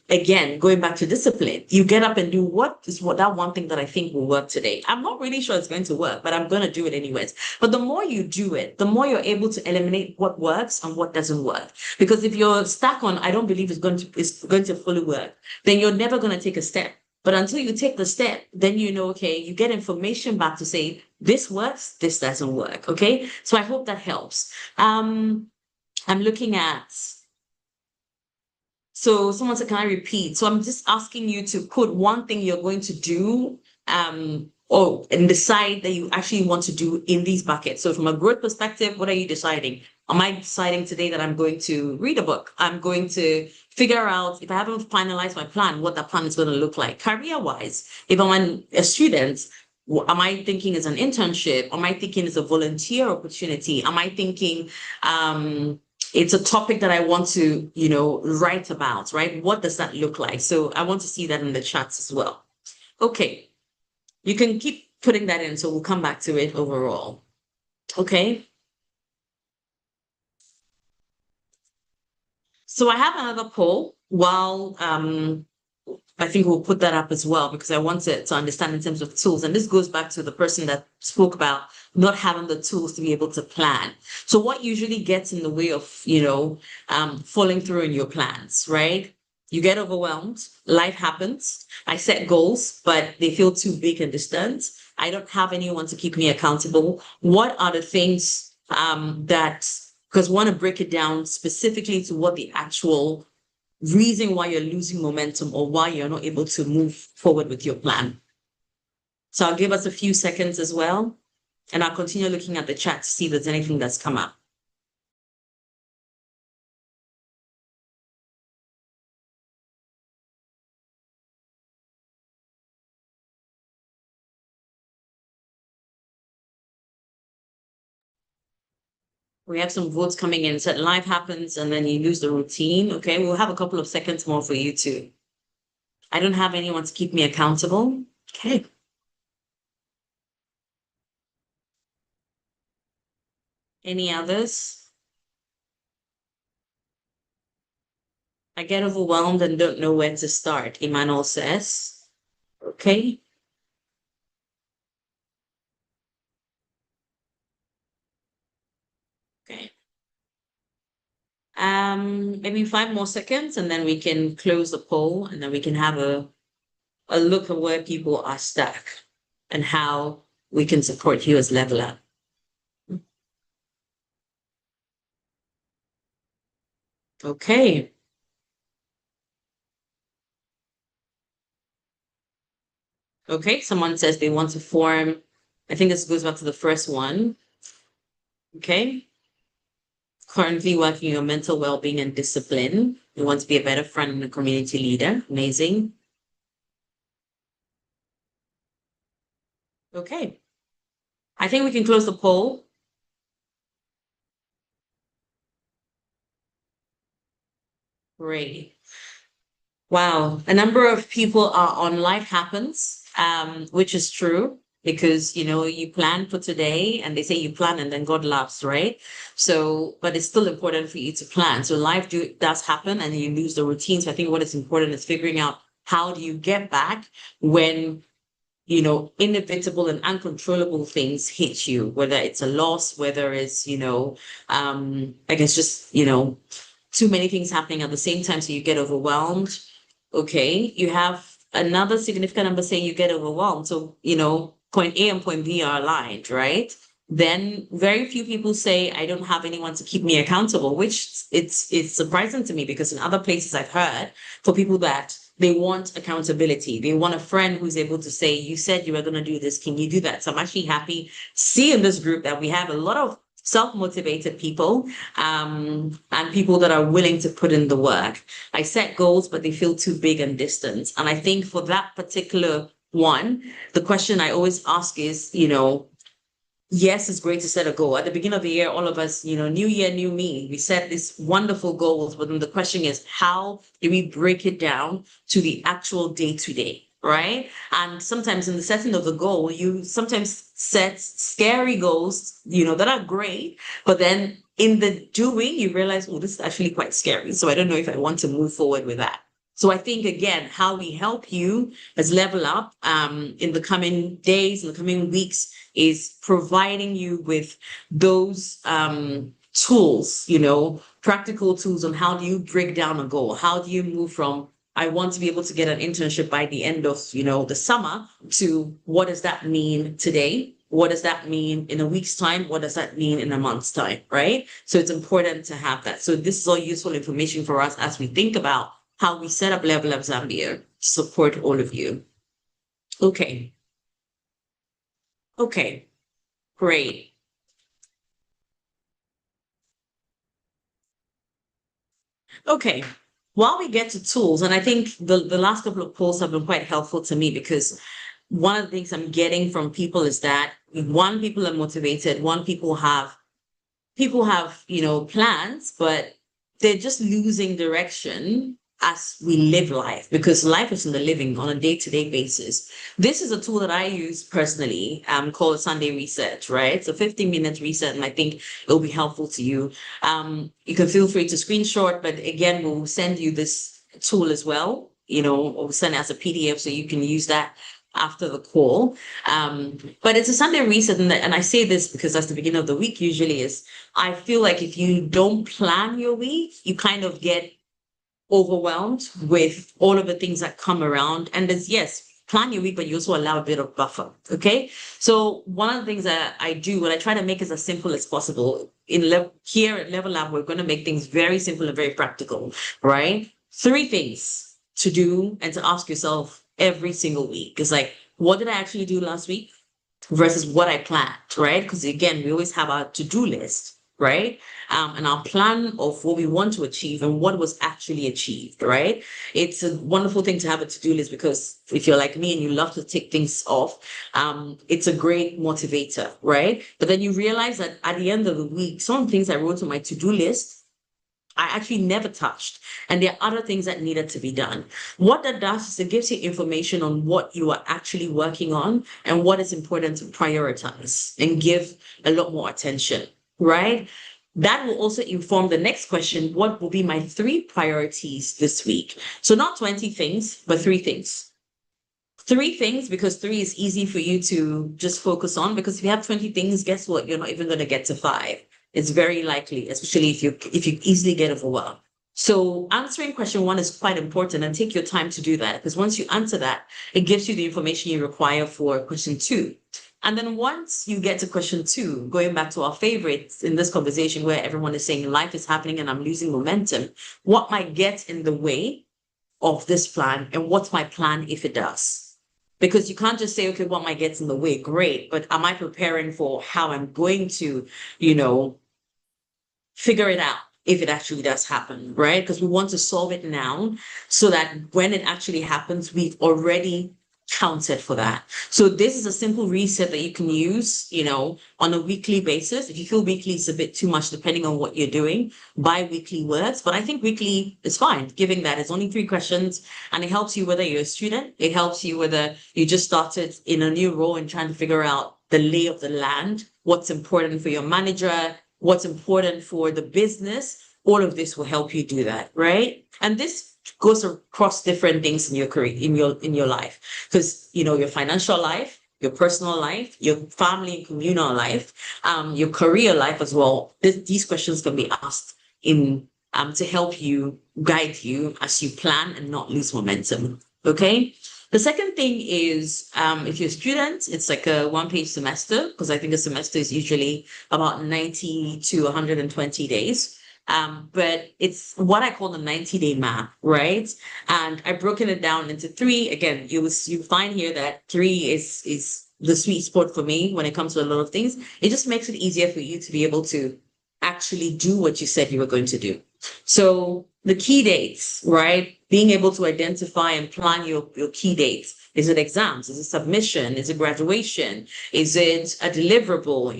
again, going back to discipline, you get up and do what that one thing that I think will work today. I'm not really sure it's going to work, but I'm going to do it anyways. But the more you do it, the more you're able to eliminate what works and what doesn't work. Because if you're stuck on, I don't believe it's going to fully work, then you're never going to take a step. But until you take the step, then okay, you get information back to say, this works, this doesn't work, okay? So I hope that helps. I'm looking at, so someone said, can I repeat? So I'm just asking you to put one thing you're going to do, and decide that you actually want to do in these buckets. So from a growth perspective, what are you deciding? Am I deciding today that I'm going to read a book? I'm going to figure out, if I haven't finalized my plan, what that plan is going to look like career-wise. If I'm a student, am I thinking as an internship? Am I thinking as a volunteer opportunity? Am I thinking it's a topic that I want to, write about, right? What does that look like? So I want to see that in the chats as well. Okay, you can keep putting that in, so we'll come back to it overall. Okay. So I have another poll while I think we'll put that up as well because I want to understand in terms of tools. And this goes back to the person that spoke about not having the tools to be able to plan. So what usually gets in the way of, following through in your plans, right? You get overwhelmed, life happens. I set goals, but they feel too big and distant. I don't have anyone to keep me accountable. What are the things because we want to break it down specifically to what the actual reason why you're losing momentum or why you're not able to move forward with your plan. So I'll give us a few seconds as well, and I'll continue looking at the chat to see if there's anything that's come up. We have some votes coming in. So life happens and then you lose the routine. Okay, we'll have a couple of seconds more for you too. I don't have anyone to keep me accountable. Okay. Any others? I get overwhelmed and don't know where to start, Emmanuel says. Okay. Okay. Maybe 5 more seconds and then we can close the poll and then we can have a look at where people are stuck and how we can support you as Level Up. Okay. Okay, someone says they want to form, I think this goes back to the first one. Okay. Currently working on mental well-being and discipline. You want to be a better friend and a community leader. Amazing. Okay. I think we can close the poll. Great. Wow. A number of people are on Life Happens, which is true because, you plan for today and they say you plan and then God laughs, right? So, but it's still important for you to plan. So life does happen and you lose the routine. So I think what is important is figuring out how do you get back when inevitable and uncontrollable things hit you, whether it's a loss, whether it's, I guess just, too many things happening at the same time. So you get overwhelmed. Okay. You have another significant number saying you get overwhelmed. So, point A and point B are aligned, right? Then very few people say, I don't have anyone to keep me accountable, which it's surprising to me because in other places I've heard for people that they want accountability. They want a friend who's able to say, you said you were going to do this. Can you do that? So I'm actually happy to see in this group that we have a lot of self-motivated people and people that are willing to put in the work. I set goals, but they feel too big and distant. And I think for that particular one, the question I always ask is, yes, it's great to set a goal. At the beginning of the year, all of us, new year, new me, we set these wonderful goals. But then the question is, how do we break it down to the actual day-to-day? Right. And sometimes in the setting of the goal, you sometimes set scary goals, that are great. But then in the doing, you realize, oh, this is actually quite scary. So I don't know if I want to move forward with that. So I think, again, how we help you as Level Up in the coming days, in the coming weeks, is providing you with those tools, practical tools on how do you break down a goal? How do you move from I want to be able to get an internship by the end of, the summer to what does that mean today? What does that mean in a week's time? What does that mean in a month's time, right? So it's important to have that. So this is all useful information for us as we think about how we set up Level Up Zambia to support all of you. Okay. Okay, great. Okay. While we get to tools, and I think the last couple of polls have been quite helpful to me because one of the things I'm getting from people is that one, people are motivated, one, people have, plans, but they're just losing direction as we live life because life is in the living on a day-to-day basis. This is a tool that I use personally, called Sunday Reset, right? So 15-minute reset, and I think it'll be helpful to you. You can feel free to screenshot, but again, we'll send you this tool as well, or send it as a PDF so you can use that after the call. But it's a Sunday reset, and I say this because that's the beginning of the week usually is, I feel like if you don't plan your week, you kind of get overwhelmed with all of the things that come around. And there's, yes, plan your week, but you also allow a bit of buffer. Okay. So one of the things that I do, what I try to make is as simple as possible. Here at Level Lab, we're going to make things very simple and very practical, right? 3 things to do and to ask yourself every single week. It's like, what did I actually do last week versus what I planned, right? Because again, we always have our to-do list, right? And our plan of what we want to achieve and what was actually achieved, right? It's a wonderful thing to have a to-do list because if you're like me and you love to tick things off, it's a great motivator, right? But then you realize that at the end of the week, some things I wrote on my to-do list, I actually never touched. And there are other things that needed to be done. What that does is it gives you information on what you are actually working on and what is important to prioritize and give a lot more attention, right? That will also inform the next question. What will be my 3 priorities this week? So not 20 things, but 3 things. 3 things, because 3 is easy for you to just focus on, because if you have 20 things, guess what? You're not even going to get to 5. It's very likely, especially if you easily get overwhelmed. So answering question 1 is quite important, and take your time to do that, because once you answer that, it gives you the information you require for question 2. And then once you get to question 2, going back to our favorites in this conversation where everyone is saying life is happening and I'm losing momentum, what might get in the way of this plan and what's my plan if it does? Because you can't just say, okay, what might get in the way? Great. But am I preparing for how I'm going to, figure it out if it actually does happen, right? Because we want to solve it now so that when it actually happens, we've already counted for that. So this is a simple reset that you can use, on a weekly basis. If you feel weekly is a bit too much, depending on what you're doing, bi-weekly works. But I think weekly is fine, given that it's only 3 questions and it helps you whether you're a student, it helps you whether you just started in a new role and trying to figure out the lay of the land, what's important for your manager, what's important for the business. All of this will help you do that, right? And this goes across different things in your career, in your life, because your financial life, your personal life, your family and communal life, your career life as well. These questions can be asked in to help you, guide you as you plan and not lose momentum. Okay. The second thing is, if you're a student, it's like a 1-page semester, because I think a semester is usually about 90 to 120 days. But it's what I call the 90-day map, right? And I've broken it down into 3. Again, you find here that 3 is the sweet spot for me when it comes to a lot of things. It just makes it easier for you to be able to actually do what you said you were going to do. So the key dates, right? Being able to identify and plan your key dates. Is it exams? Is it submission? Is it graduation? Is it a deliverable?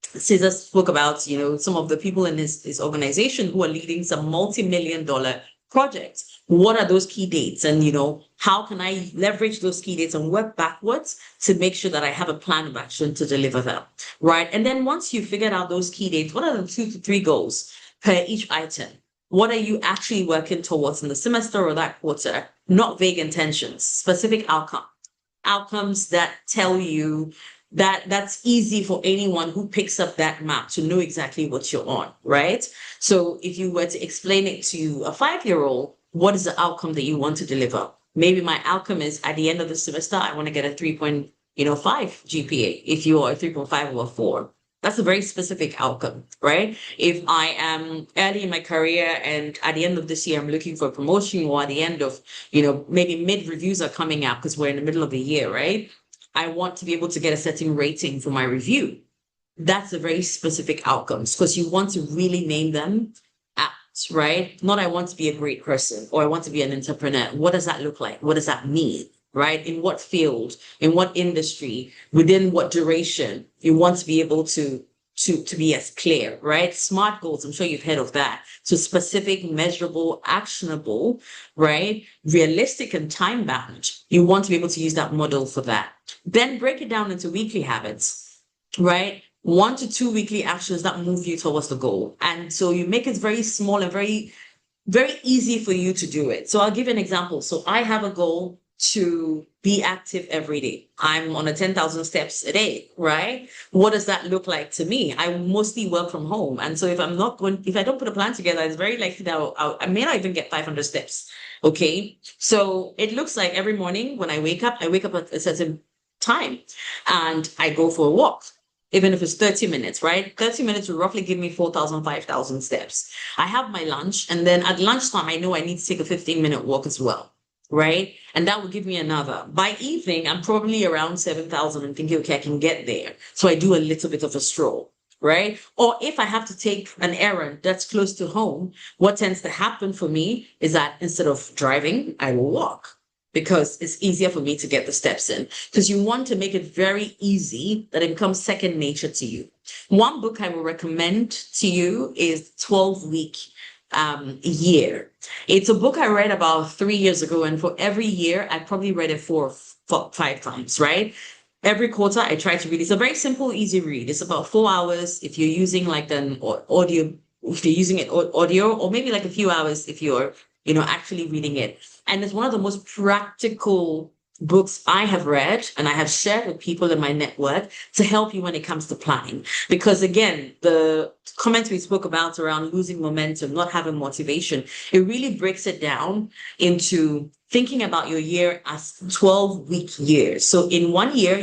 Cesar spoke about, some of the people in his organization who are leading some multi-million-dollar projects. What are those key dates? And, how can I leverage those key dates and work backwards to make sure that I have a plan of action to deliver them, right? And then once you figured out those key dates, what are the 2 to 3 goals per each item? What are you actually working towards in the semester or that quarter? Not vague intentions, specific outcomes that tell you that's easy for anyone who picks up that map to know exactly what you're on, right? So if you were to explain it to a 5-year-old, what is the outcome that you want to deliver? Maybe my outcome is at the end of the semester, I want to get a 3.5 GPA. If you are a 3.5 or a 4, that's a very specific outcome, right? If I am early in my career and at the end of this year, I'm looking for a promotion, or at the end of, maybe mid-reviews are coming out because we're in the middle of the year, right? I want to be able to get a certain rating for my review. That's a very specific outcomes, because you want to really name them right? Not I want to be a great person or I want to be an entrepreneur. What does that look like? What does that mean? Right? In what field, in what industry, within what duration you want to be able to be as clear, right? SMART goals, I'm sure you've heard of that. So specific, measurable, actionable, right? Realistic and time bound. You want to be able to use that model for that. Then break it down into weekly habits, right? 1 to 2 weekly actions that move you towards the goal. And so you make it very small and very easy for you to do it. So I'll give you an example. So I have a goal to be active every day. I'm on a 10,000 steps a day, right? What does that look like to me? I mostly work from home. And so if I don't put a plan together, it's very likely that I may not even get 500 steps. Okay. So it looks like every morning when I wake up at a certain time and I go for a walk. Even if it's 30 minutes, right? 30 minutes will roughly give me 4,000, 5,000 steps. I have my lunch, and then at lunchtime, I know I need to take a 15-minute walk as well, right? And that will give me another. By evening, I'm probably around 7,000 and thinking, okay, I can get there. So I do a little bit of a stroll, right? Or if I have to take an errand that's close to home, what tends to happen for me is that instead of driving, I will walk, because it's easier for me to get the steps in. Because you want to make it very easy that it becomes second nature to you. One book I will recommend to you is 12-Week Year. It's a book I read about 3 years ago, and for every year, I probably read it 5 times, right? Every quarter, I try to read. It's a very simple, easy read. It's about 4 hours if you're using like an audio, if you're using it audio, or maybe like a few hours if you're actually reading it. And it's one of the most practical books I have read and I have shared with people in my network to help you when it comes to planning. Because again, the comments we spoke about around losing momentum, not having motivation, it really breaks it down into thinking about your year as 12-week years. So in 1 year,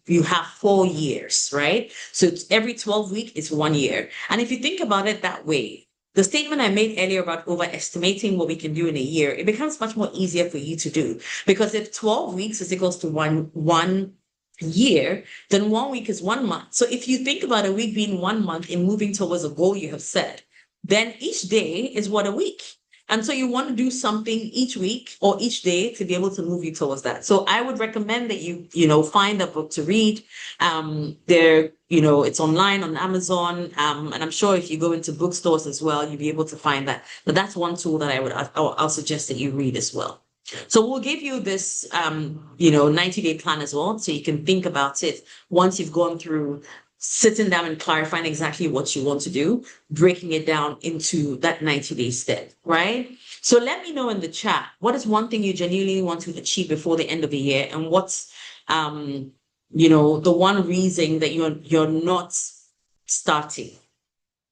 you have 4 years, right? So every 12 weeks is 1 year. And if you think about it that way, the statement I made earlier about overestimating what we can do in a year, it becomes much more easier for you to do. Because if 12 weeks is equals to one year, then 1 week is 1 month. So if you think about a week being 1 month in moving towards a goal you have set, then each day is what, a week. And so you want to do something each week or each day to be able to move you towards that. So I would recommend that you find a book to read. It's online on Amazon. And I'm sure if you go into bookstores as well, you'll be able to find that. But that's one tool that I'll suggest that you read as well. So we'll give you this, 90-day plan as well. So you can think about it once you've gone through sitting down and clarifying exactly what you want to do, breaking it down into that 90-day step, right? So let me know in the chat, what is one thing you genuinely want to achieve before the end of the year? And what's, the one reason that you're not starting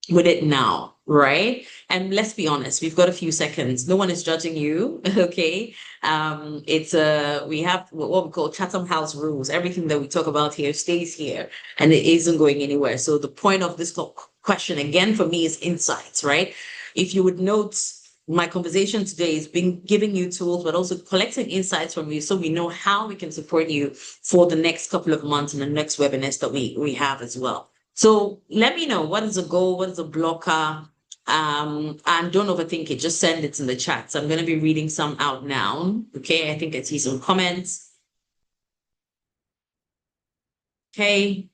with it now, right? And let's be honest, we've got a few seconds. No one is judging you, okay? We have what we call Chatham House rules. Everything that we talk about here stays here and it isn't going anywhere. So the point of this question again for me is insights, right? If you would note, my conversation today is giving you tools, but also collecting insights from you so we know how we can support you for the next couple of months and the next webinars that we have as well. So let me know, what is a goal, what is a blocker, and don't overthink it. Just send it in the chat. So I'm going to be reading some out now. Okay, I think I see some comments. Okay.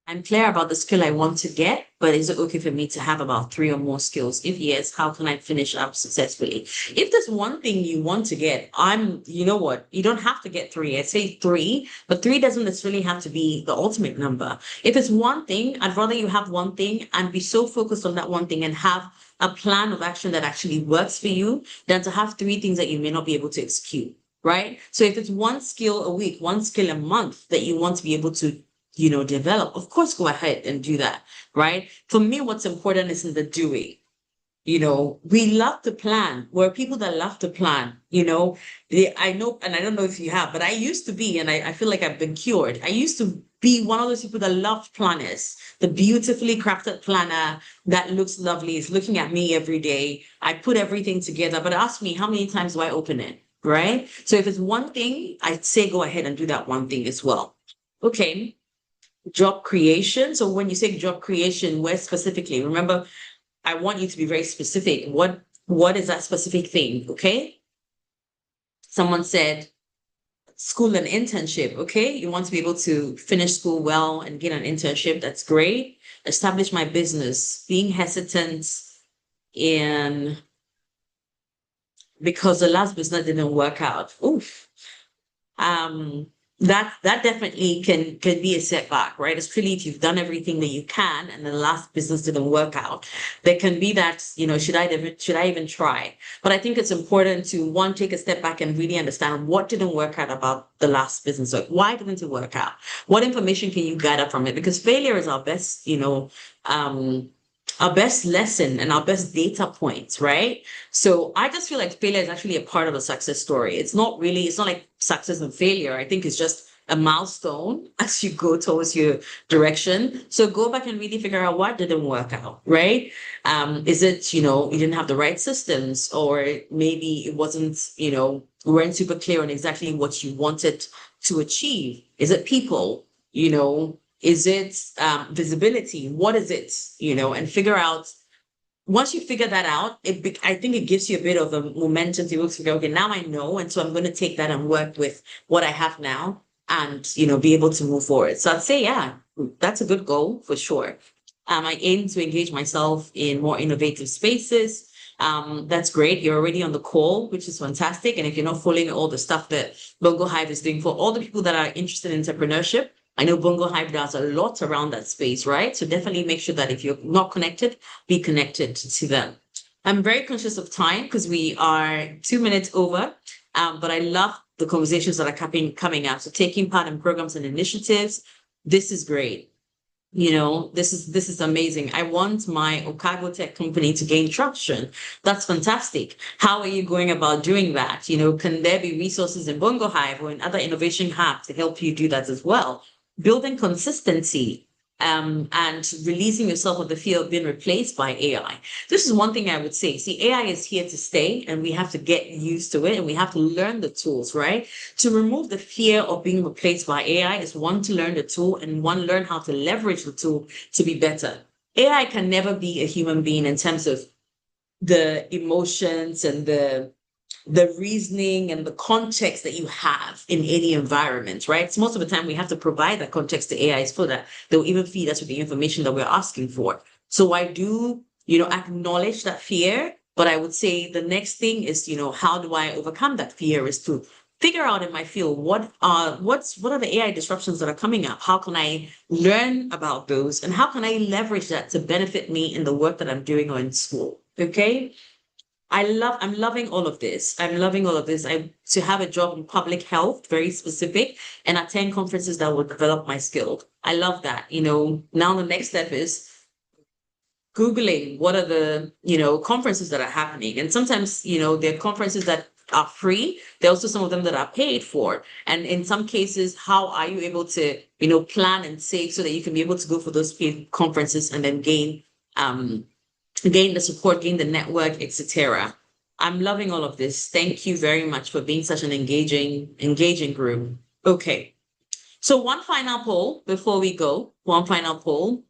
I'm clear about the skill I want to get, but is it okay for me to have about 3 or more skills? If yes, how can I finish up successfully? If there's one thing you want to get, you know what? You don't have to get 3. I say 3, but 3 doesn't necessarily have to be the ultimate number. If it's one thing, I'd rather you have one thing and be so focused on that one thing and have a plan of action that actually works for you than to have 3 things that you may not be able to execute, right? So if it's 1 skill a week, 1 skill a month that you want to be able to develop, of course, go ahead and do that, right? For me, what's important is in the doing. We love to plan. We're people that love to plan, I know, and I don't know if you have, but I used to be, and I feel like I've been cured. I used to be one of those people that loved planners, the beautifully crafted planner that looks lovely, is looking at me every day. I put everything together, but ask me, how many times do I open it, right? So if it's one thing, I'd say go ahead and do that one thing as well. Okay. job creation. So when you say job creation, where specifically? Remember, I want you to be very specific. What is that specific thing? Okay. Someone said school and internship. Okay. You want to be able to finish school well and get an internship. That's great. Establish my business. Being hesitant in because the last business didn't work out. Oof. Um, that definitely can be a setback, right? Especially if you've done everything that you can and the last business didn't work out. There can be that, should I even try? But I think it's important to one, take a step back and really understand what didn't work out about the last business. Like, why didn't it work out? What information can you gather from it? Because failure is our best, our best lesson and our best data points, right? So I just feel like failure is actually a part of a success story. It's not like success and failure. I think it's just a milestone as you go towards your direction. So go back and really figure out what didn't work out, right? Is it, you didn't have the right systems, or maybe it wasn't, we weren't super clear on exactly what you wanted to achieve? Is it people, is it visibility? What is it, and figure out. Once you figure that out, I think it gives you a bit of a momentum to be able to go, okay, now I know. And so I'm going to take that and work with what I have now and, be able to move forward. So I'd say, yeah, that's a good goal for sure. I aim to engage myself in more innovative spaces. That's great. You're already on the call, which is fantastic. And if you're not following all the stuff that BongoHive is doing for all the people that are interested in entrepreneurship, I know BongoHive does a lot around that space, right? So definitely make sure that if you're not connected, be connected to them. I'm very conscious of time because we are 2 minutes over, but I love the conversations that are coming up. So taking part in programs and initiatives, this is great. This is amazing. I want my Okago tech company to gain traction. That's fantastic. How are you going about doing that? Can there be resources in BongoHive or in other innovation hubs to help you do that as well? Building consistency, and releasing yourself of the fear of being replaced by AI. This is one thing I would say. See, AI is here to stay, and we have to get used to it, and we have to learn the tools, right? To remove the fear of being replaced by AI is one, to learn the tool, and one, learn how to leverage the tool to be better. AI can never be a human being in terms of the emotions and the reasoning and the context that you have in any environment, right? So most of the time we have to provide that context to AIs so that they'll even feed us with the information that we're asking for. So I do, acknowledge that fear, but I would say the next thing is, how do I overcome that fear is to figure out in my field what are the AI disruptions that are coming up? How can I learn about those? And how can I leverage that to benefit me in the work that I'm doing or in school? Okay. I'm loving all of this. I'm loving all of this. To have a job in public health, very specific, and attend conferences that will develop my skill. I love that. Now the next step is Googling what are the, conferences that are happening. And sometimes, there are conferences that are free. There are also some of them that are paid for. And in some cases, how are you able to, plan and save so that you can be able to go for those paid conferences and then gain the support, gain the network, etc. I'm loving all of this. Thank you very much for being such an engaging group. Okay. So one final poll before we go. One final poll.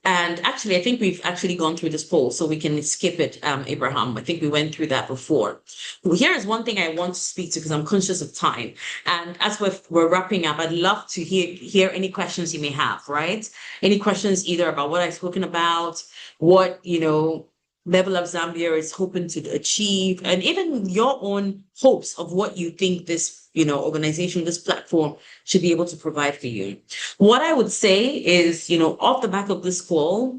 And actually, I think we've actually gone through this poll, so we can skip it, Abraham. I think we went through that before. Well, here is one thing I want to speak to because I'm conscious of time. And as we're wrapping up, I'd love to hear any questions you may have, right? Any questions either about what I've spoken about, what, Level Up Zambia is hoping to achieve, and even your own hopes of what you think this, organization, this platform should be able to provide for you. What I would say is, off the back of this call,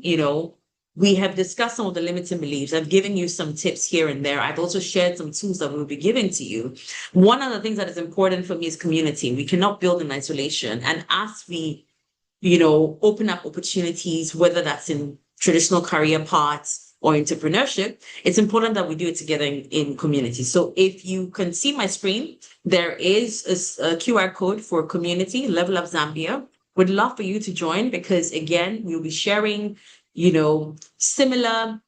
we have discussed some of the limiting beliefs. I've given you some tips here and there. I've also shared some tools that we'll be giving to you. One of the things that is important for me is community. We cannot build in isolation. And as we, open up opportunities, whether that's in traditional career paths or entrepreneurship, it's important that we do it together in community. So if you can see my screen, there is a QR code for community, Level Up Zambia. Would love for you to join because, again, we'll be sharing, similar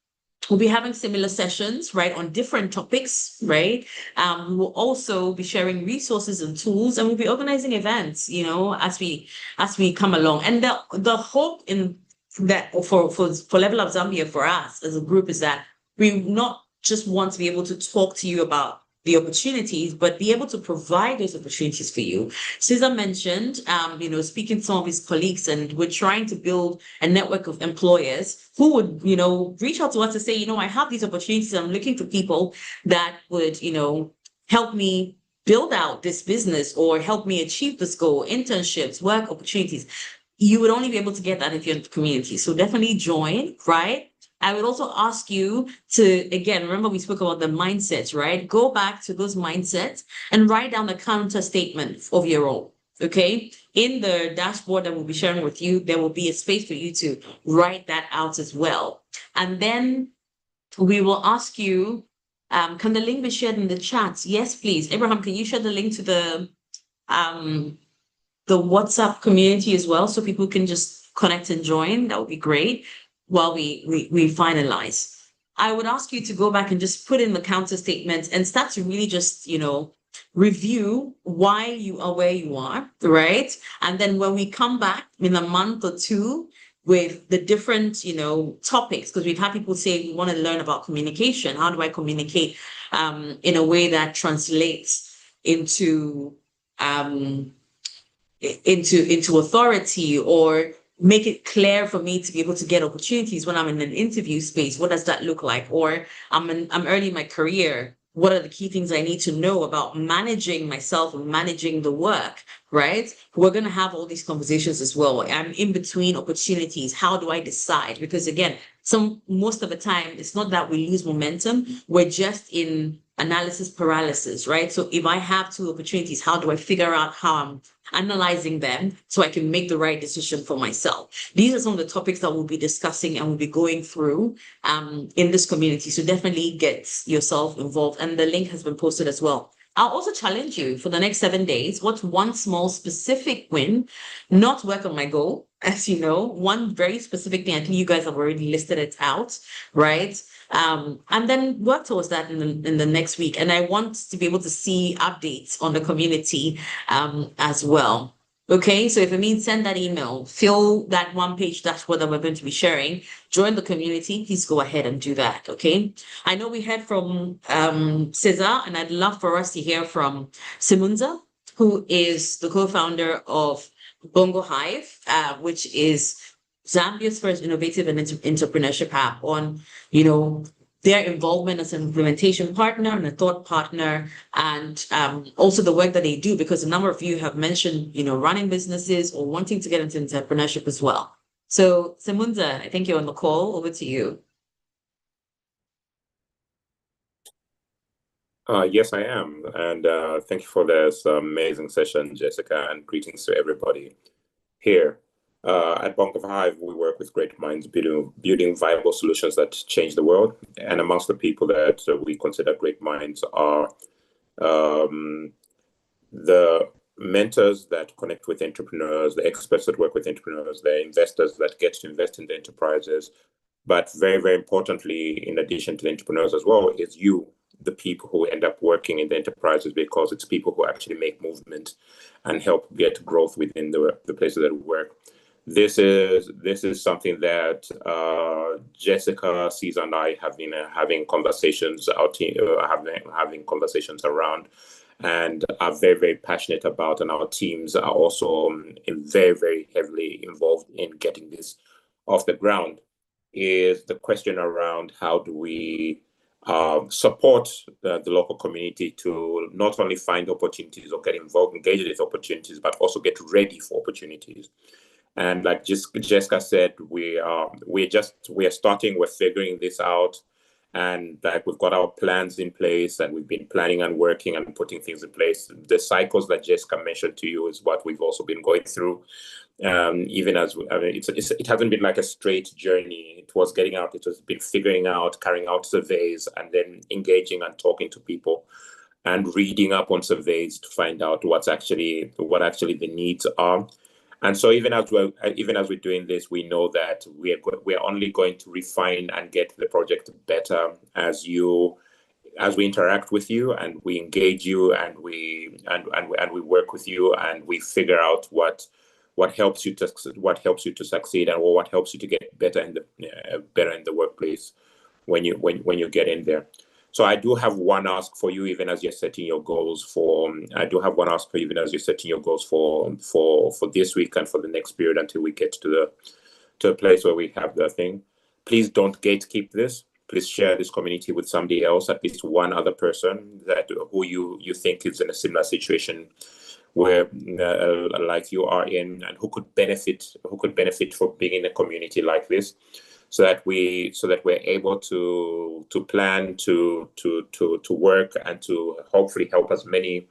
We'll be having similar sessions, right, on different topics, right? We will also be sharing resources and tools, and we'll be organizing events, as we come along. And the hope in that for Level Up Zambia for us as a group is that we not just want to be able to talk to you about the opportunities, but be able to provide those opportunities for you. Cesar mentioned, speaking to some of his colleagues, and we're trying to build a network of employers who would, reach out to us to say, I have these opportunities. I'm looking for people that would, help me build out this business or help me achieve this goal, internships, work opportunities. You would only be able to get that if you're in the community. So definitely join, right? I would also ask you to, again, remember we spoke about the mindsets, right? Go back to those mindsets and write down the counter statement of your own, okay? In the dashboard that we'll be sharing with you, there will be a space for you to write that out as well. And then we will ask you, can the link be shared in the chat? Yes, please. Abraham, can you share the link to the WhatsApp community as well, so people can just connect and join? That would be great while we finalize. I would ask you to go back and just put in the counter statements and start to really just, review why you are where you are, right? And then when we come back in a month or two with the different, topics, because we've had people say, we want to learn about communication. How do I communicate in a way that translates into authority, or make it clear for me to be able to get opportunities when I'm in an interview space? What does that look like? Or I'm early in my career. What are the key things I need to know about managing myself and managing the work, right? We're going to have all these conversations as well. I'm in between opportunities. How do I decide? Because again, most of the time, it's not that we lose momentum. We're just in analysis paralysis, right? So if I have two opportunities, how do I figure out how I'm analyzing them so I can make the right decision for myself? These are some of the topics that we'll be discussing and we'll be going through in this community. So definitely get yourself involved. And the link has been posted as well. I'll also challenge you for the next 7 days. What's one small specific win? Not work on my goal, as you know, one very specific thing. I think you guys have already listed it out, right? And then work towards that in the next week. And I want to be able to see updates on the community as well. Okay, so if it means send that email, fill that one-page dashboard that we're going to be sharing, join the community, please go ahead and do that, okay? I know we heard from Cesar, and I'd love for us to hear from Simunza, who is the co-founder of BongoHive, which is Zambia's first innovative and entrepreneurship app on, their involvement as an implementation partner and a thought partner, and also the work that they do, because a number of you have mentioned, running businesses or wanting to get into entrepreneurship as well. So Simunza, I think you're on the call. Over to you. Yes, I am. And thank you for this amazing session, Jessica, and greetings to everybody here. At BongoHive, we work with great minds building viable solutions that change the world. And amongst the people that we consider great minds are the mentors that connect with entrepreneurs, the experts that work with entrepreneurs, the investors that get to invest in the enterprises. But very, very importantly, in addition to the entrepreneurs as well, is you, the people who end up working in the enterprises, because it's people who actually make movement and help get growth within the places that we work. This is something that Jessica, Cesar, and I have been having conversations. Our team having conversations around, and are very, very passionate about. And our teams are also very, very heavily involved in getting this off the ground. Is the question around how do we support the local community to not only find opportunities or get involved, engage in these opportunities, but also get ready for opportunities. And like Jessica said, we are starting, we're figuring this out, and like we've got our plans in place, and we've been planning and working and putting things in place. The cycles that Jessica mentioned to you is what we've also been going through. Even as it hasn't been like a straight journey. It was getting out. It was been figuring out, carrying out surveys, and then engaging and talking to people, and reading up on surveys to find out what actually the needs are. And so even as we're doing this, we know that we're only going to refine and get the project better as we interact with you and we engage you and we work with you and we figure out what helps you to succeed and what helps you to get better in the workplace when you get in there. So I do have one ask for you, even as you're setting your goals for. I do have one ask for you, even as you're setting your goals for this week and for the next period until we get to a place where we have the thing. Please don't gatekeep this. Please share this community with somebody else, at least one other person who you think is in a similar situation where like you are in, and who could benefit from being in a community like this. So that we're able to plan, to work, and to hopefully help as many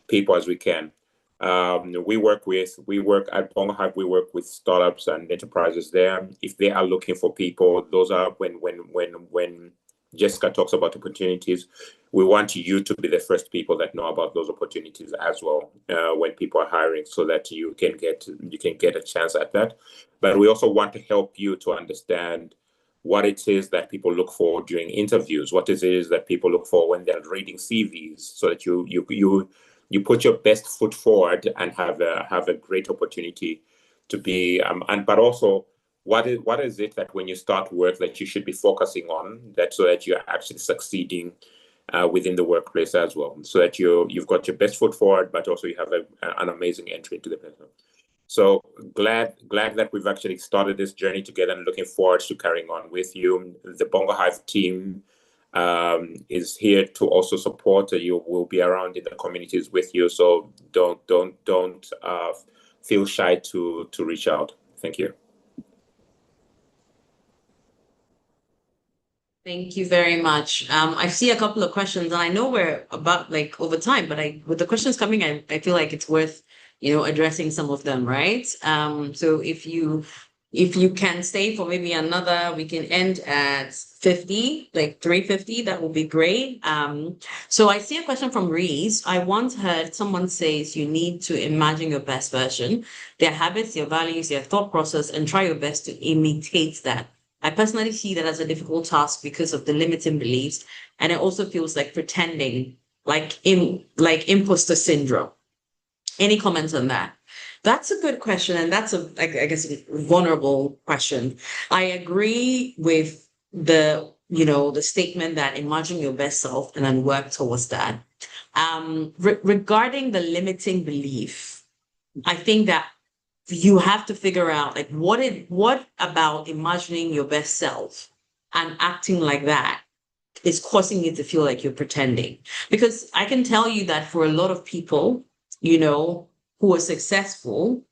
people as we can. We work at BongoHive. We work with startups and enterprises there. If they are looking for people, those are when Jessica talks about opportunities, we want you to be the first people that know about those opportunities as well when people are hiring, so that you can get a chance at that. But we also want to help you to understand what it is that people look for during interviews, what it is that people look for when they're reading CVs, so that you put your best foot forward and have a great opportunity to be but also what is it that when you start work that you should be focusing on, so that you're actually succeeding within the workplace as well, so that you've got your best foot forward, but also you have an amazing entry into the business. So glad that we've actually started this journey together, and looking forward to carrying on with you. The BongoHive team is here to also support you. Will be around in the communities with you, so don't feel shy to reach out. Thank you. Thank you very much. I see a couple of questions, and I know we're about like over time, but with the questions coming, I feel like it's worth, addressing some of them, right? So if you can stay for maybe another, we can end at 50, like 3:50, that would be great. So I see a question from Reese. I once heard someone says you need to imagine your best version, their habits, your values, their thought process, and try your best to imitate that. I personally see that as a difficult task because of the limiting beliefs, and it also feels like pretending, like imposter syndrome. Any comments on that? That's a good question, and that's I guess, a vulnerable question. I agree with the statement that imagine your best self and then work towards that. Regarding the limiting belief, I think that you have to figure out like what about imagining your best self and acting like that is causing you to feel like you're pretending. Because I can tell you that for a lot of people, who are successful,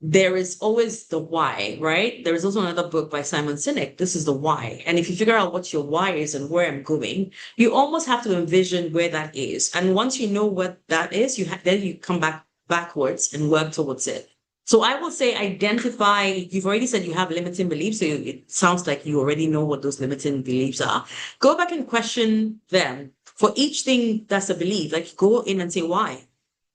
there is always the why, right? There is also another book by Simon Sinek, This is the Why. And if you figure out what your why is and where I'm going, you almost have to envision where that is. And once you know what that is, then you come backwards and work towards it. So I will say identify, you've already said you have limiting beliefs, so it sounds like you already know what those limiting beliefs are. Go back and question them. For each thing that's a belief, like go in and say why.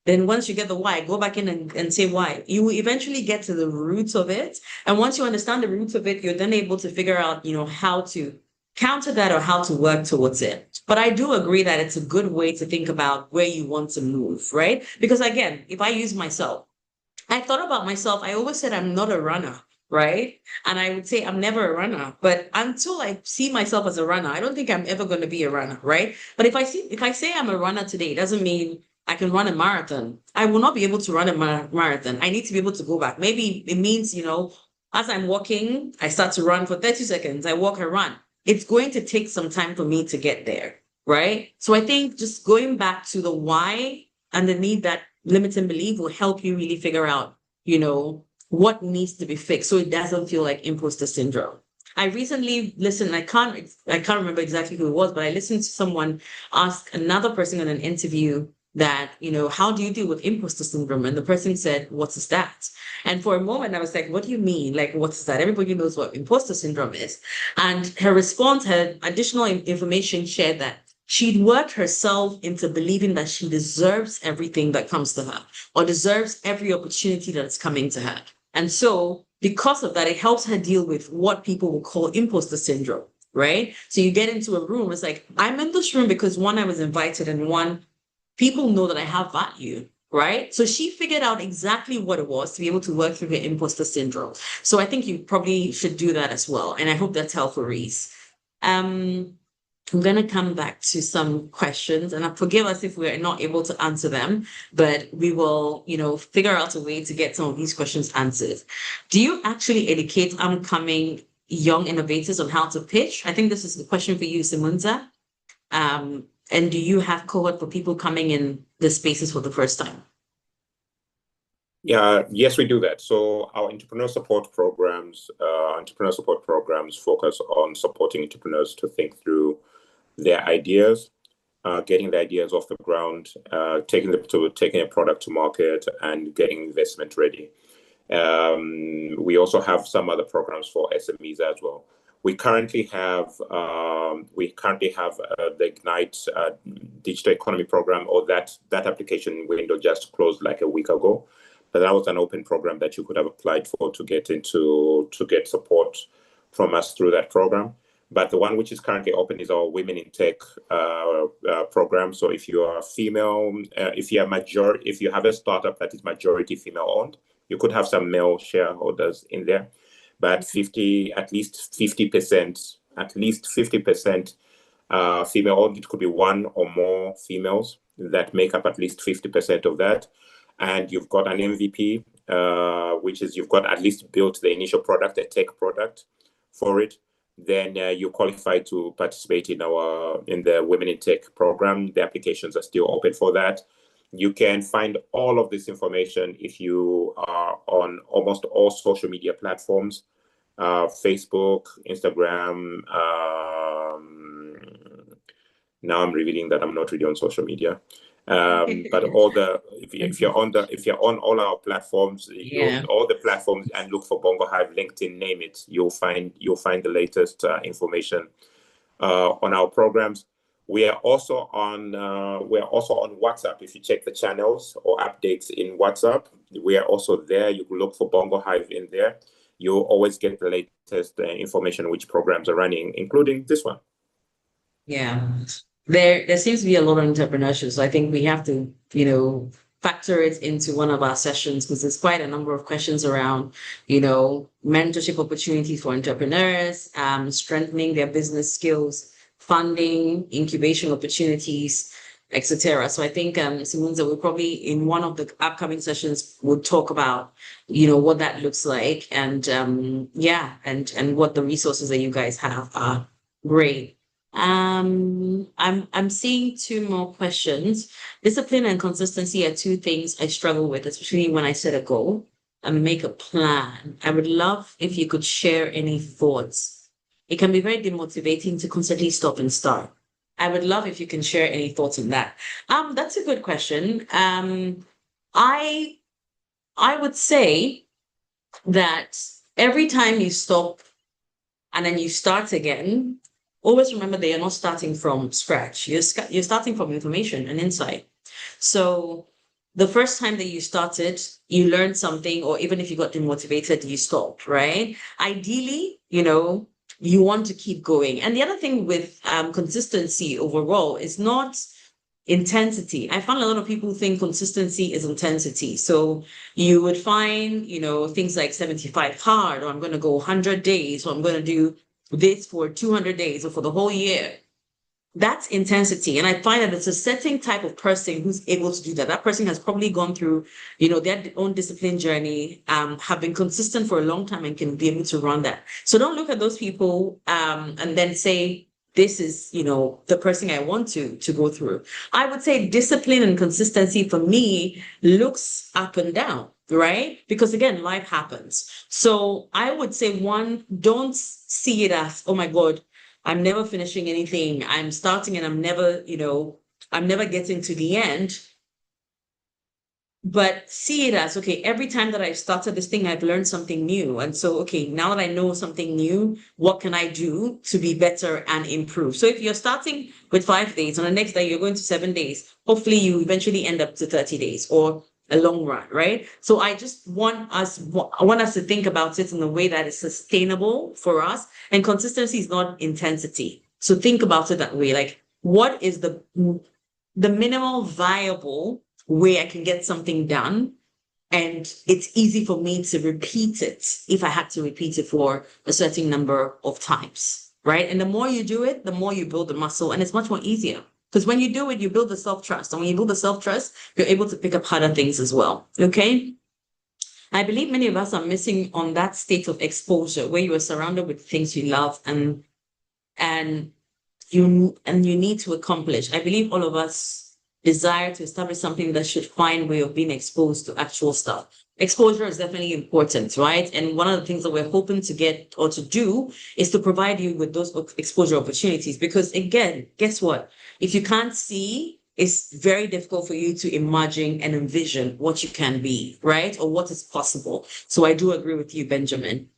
Then once you get the why, go back in and say why. You will eventually get to the roots of it. And once you understand the roots of it, you're then able to figure out, how to counter that or how to work towards it. But I do agree that it's a good way to think about where you want to move, right? Because again, if I use myself, I thought about myself, I always said I'm not a runner, right? And I would say I'm never a runner, but until I see myself as a runner, I don't think I'm ever going to be a runner, right? But if I say I'm a runner today, it doesn't mean I can run a marathon. I will not be able to run a marathon. I need to be able to go back. Maybe it means, as I'm walking, I start to run for 30 seconds. I walk and run. It's going to take some time for me to get there, right? So I think just going back to the why underneath that limiting belief will help you really figure out, what needs to be fixed so it doesn't feel like imposter syndrome. I recently listened, I can't remember exactly who it was, but I listened to someone ask another person in an interview that, how do you deal with imposter syndrome? And the person said, what is that? And for a moment, I was like, what do you mean? Like, what is that? Everybody knows what imposter syndrome is. And her response had additional information shared that she'd worked herself into believing that she deserves everything that comes to her or deserves every opportunity that's coming to her. And so because of that, it helps her deal with what people will call imposter syndrome, right? So you get into a room, it's like, I'm in this room because one, I was invited, and one, people know that I have value, right? So she figured out exactly what it was to be able to work through her imposter syndrome. So I think you probably should do that as well. And I hope that's helpful, Reese. I'm going to come back to some questions, and forgive us if we're not able to answer them, but we will, figure out a way to get some of these questions answered. Do you actually educate upcoming young innovators on how to pitch? I think this is the question for you, Simunza. And do you have cohort for people coming in the spaces for the first time? Yeah, yes, we do that. So our entrepreneur support programs focus on supporting entrepreneurs to think through their ideas, getting the ideas off the ground, taking a product to market, and getting investment ready. We also have some other programs for SMEs as well. We currently have the Ignite Digital Economy program, or that application window just closed like a week ago. But that was an open program that you could have applied for to get support from us through that program. But the one which is currently open is our Women in Tech program. So if you are female, if you have a startup that is majority female owned, you could have some male shareholders in there, but at least 50% female owned. It could be one or more females that make up at least 50% of that. And you've got an MVP, which is you've got at least built the initial product, a tech product for it. Then you qualify to participate in the Women in Tech program. The applications are still open for that. You can find all of this information if you are on almost all social media platforms, Facebook, Instagram. Now I'm revealing that I'm not really on social media. But if you're on all our platforms, all the platforms, and look for BongoHive, LinkedIn, name it, you'll find the latest information on our programs. We are also on WhatsApp. If you check the channels or updates in WhatsApp, we are also there. You can look for BongoHive in there. You'll always get the latest information which programs are running, including this one. Yeah. There seems to be a lot of entrepreneurship. So I think we have to, factor it into one of our sessions, because there's quite a number of questions around, mentorship opportunities for entrepreneurs, strengthening their business skills, funding, incubation opportunities, etc. So I think Simunza will probably in one of the upcoming sessions would talk about, what that looks like, and and what the resources that you guys have are. Great. I'm seeing two more questions. Discipline and consistency are two things I struggle with, especially when I set a goal and make a plan. I would love if you could share any thoughts. It can be very demotivating to constantly stop and start. I would love if you can share any thoughts on that. That's a good question. I would say that every time you stop and then you start again, always remember that you're not starting from scratch. You're starting from information and insight. So the first time that you started, you learned something, or even if you got demotivated, you stopped, right? Ideally, you want to keep going. And the other thing with consistency overall is not intensity. I found a lot of people think consistency is intensity. So you would find, things like 75 hard, or I'm going to go 100 days, or I'm going to do this for 200 days or for the whole year. That's intensity. And I find that it's a certain type of person who's able to do that. That person has probably gone through, their own discipline journey, have been consistent for a long time and can be able to run that. So don't look at those people and then say, this is, the person I want to go through. I would say discipline and consistency for me looks up and down, right? Because again, life happens. So I would say, one, don't see it as, oh my God, I'm never finishing anything. I'm starting and I'm never getting to the end. but see it as, okay, every time that I've started this thing, I've learned something new. And so, okay, now that I know something new, what can I do to be better and improve? So if you're starting with 5 days, on the next day, you're going to 7 days, hopefully you eventually end up to 30 days or a long run, right? So I just want us to think about it in a way that is sustainable for us. And consistency is not intensity. So think about it that way. Like, what is the minimal viable way I can get something done, and it's easy for me to repeat it if I had to repeat it for a certain number of times, right? And the more you do it, the more you build the muscle, and it's much more easier. Because when you do it, you build the self-trust. And when you build the self-trust, you're able to pick up harder things as well. Okay? I believe many of us are missing on that state of exposure where you are surrounded with things you love and you need to accomplish. I believe all of us desire to establish something that should find way of being exposed to actual stuff. Exposure is definitely important, right? And one of the things that we're hoping to get or to do is to provide you with those exposure opportunities. Because again, guess what? If you can't see, it's very difficult for you to imagine and envision what you can be, right? Or what is possible. So I do agree with you, Benjamin.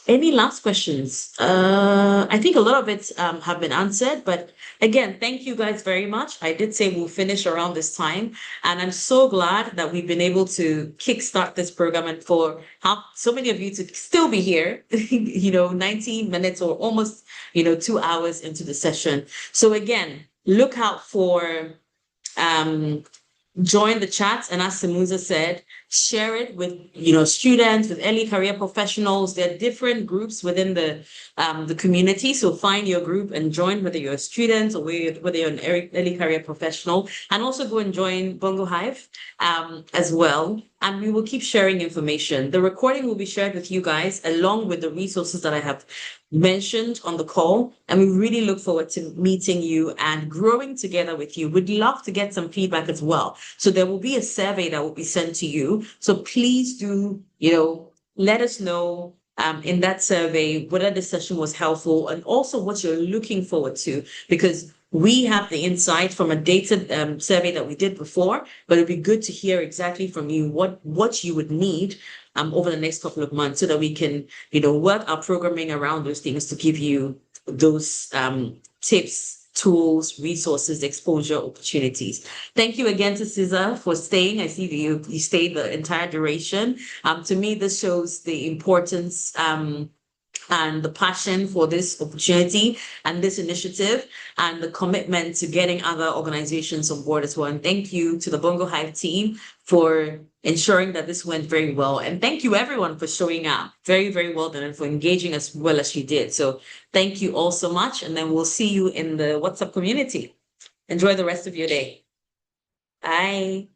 Any last questions? I think a lot of it have been answered, but again, thank you guys very much. I did say we'll finish around this time, and I'm so glad that we've been able to kickstart this program and for how so many of you to still be here, 90 minutes or almost, 2 hours into the session. So again, look out for join the chat, and as Samuza said, share it with students, with early career professionals. There are different groups within the community, so find your group and join, whether you're a student or whether you're an early career professional, and also go and join BongoHive as well. And we will keep sharing information. The recording will be shared with you guys along with the resources that I have mentioned on the call. And we really look forward to meeting you and growing together with you. We'd love to get some feedback as well. So there will be a survey that will be sent to you. So please do, let us know in that survey whether the session was helpful and also what you're looking forward to, because we have the insight from a data survey that we did before, but it'd be good to hear exactly from you what you would need over the next couple of months so that we can, work our programming around those things to give you those tips, tools, resources, exposure, opportunities. Thank you again to Cesar for staying. I see that you stayed the entire duration. To me, this shows the importance and the passion for this opportunity and this initiative and the commitment to getting other organizations on board as well. And thank you to the BongoHive team for ensuring that this went very well. And thank you everyone for showing up. Very, very well done, and for engaging as well as you did. So thank you all so much. And then we'll see you in the WhatsApp community. Enjoy the rest of your day. Bye.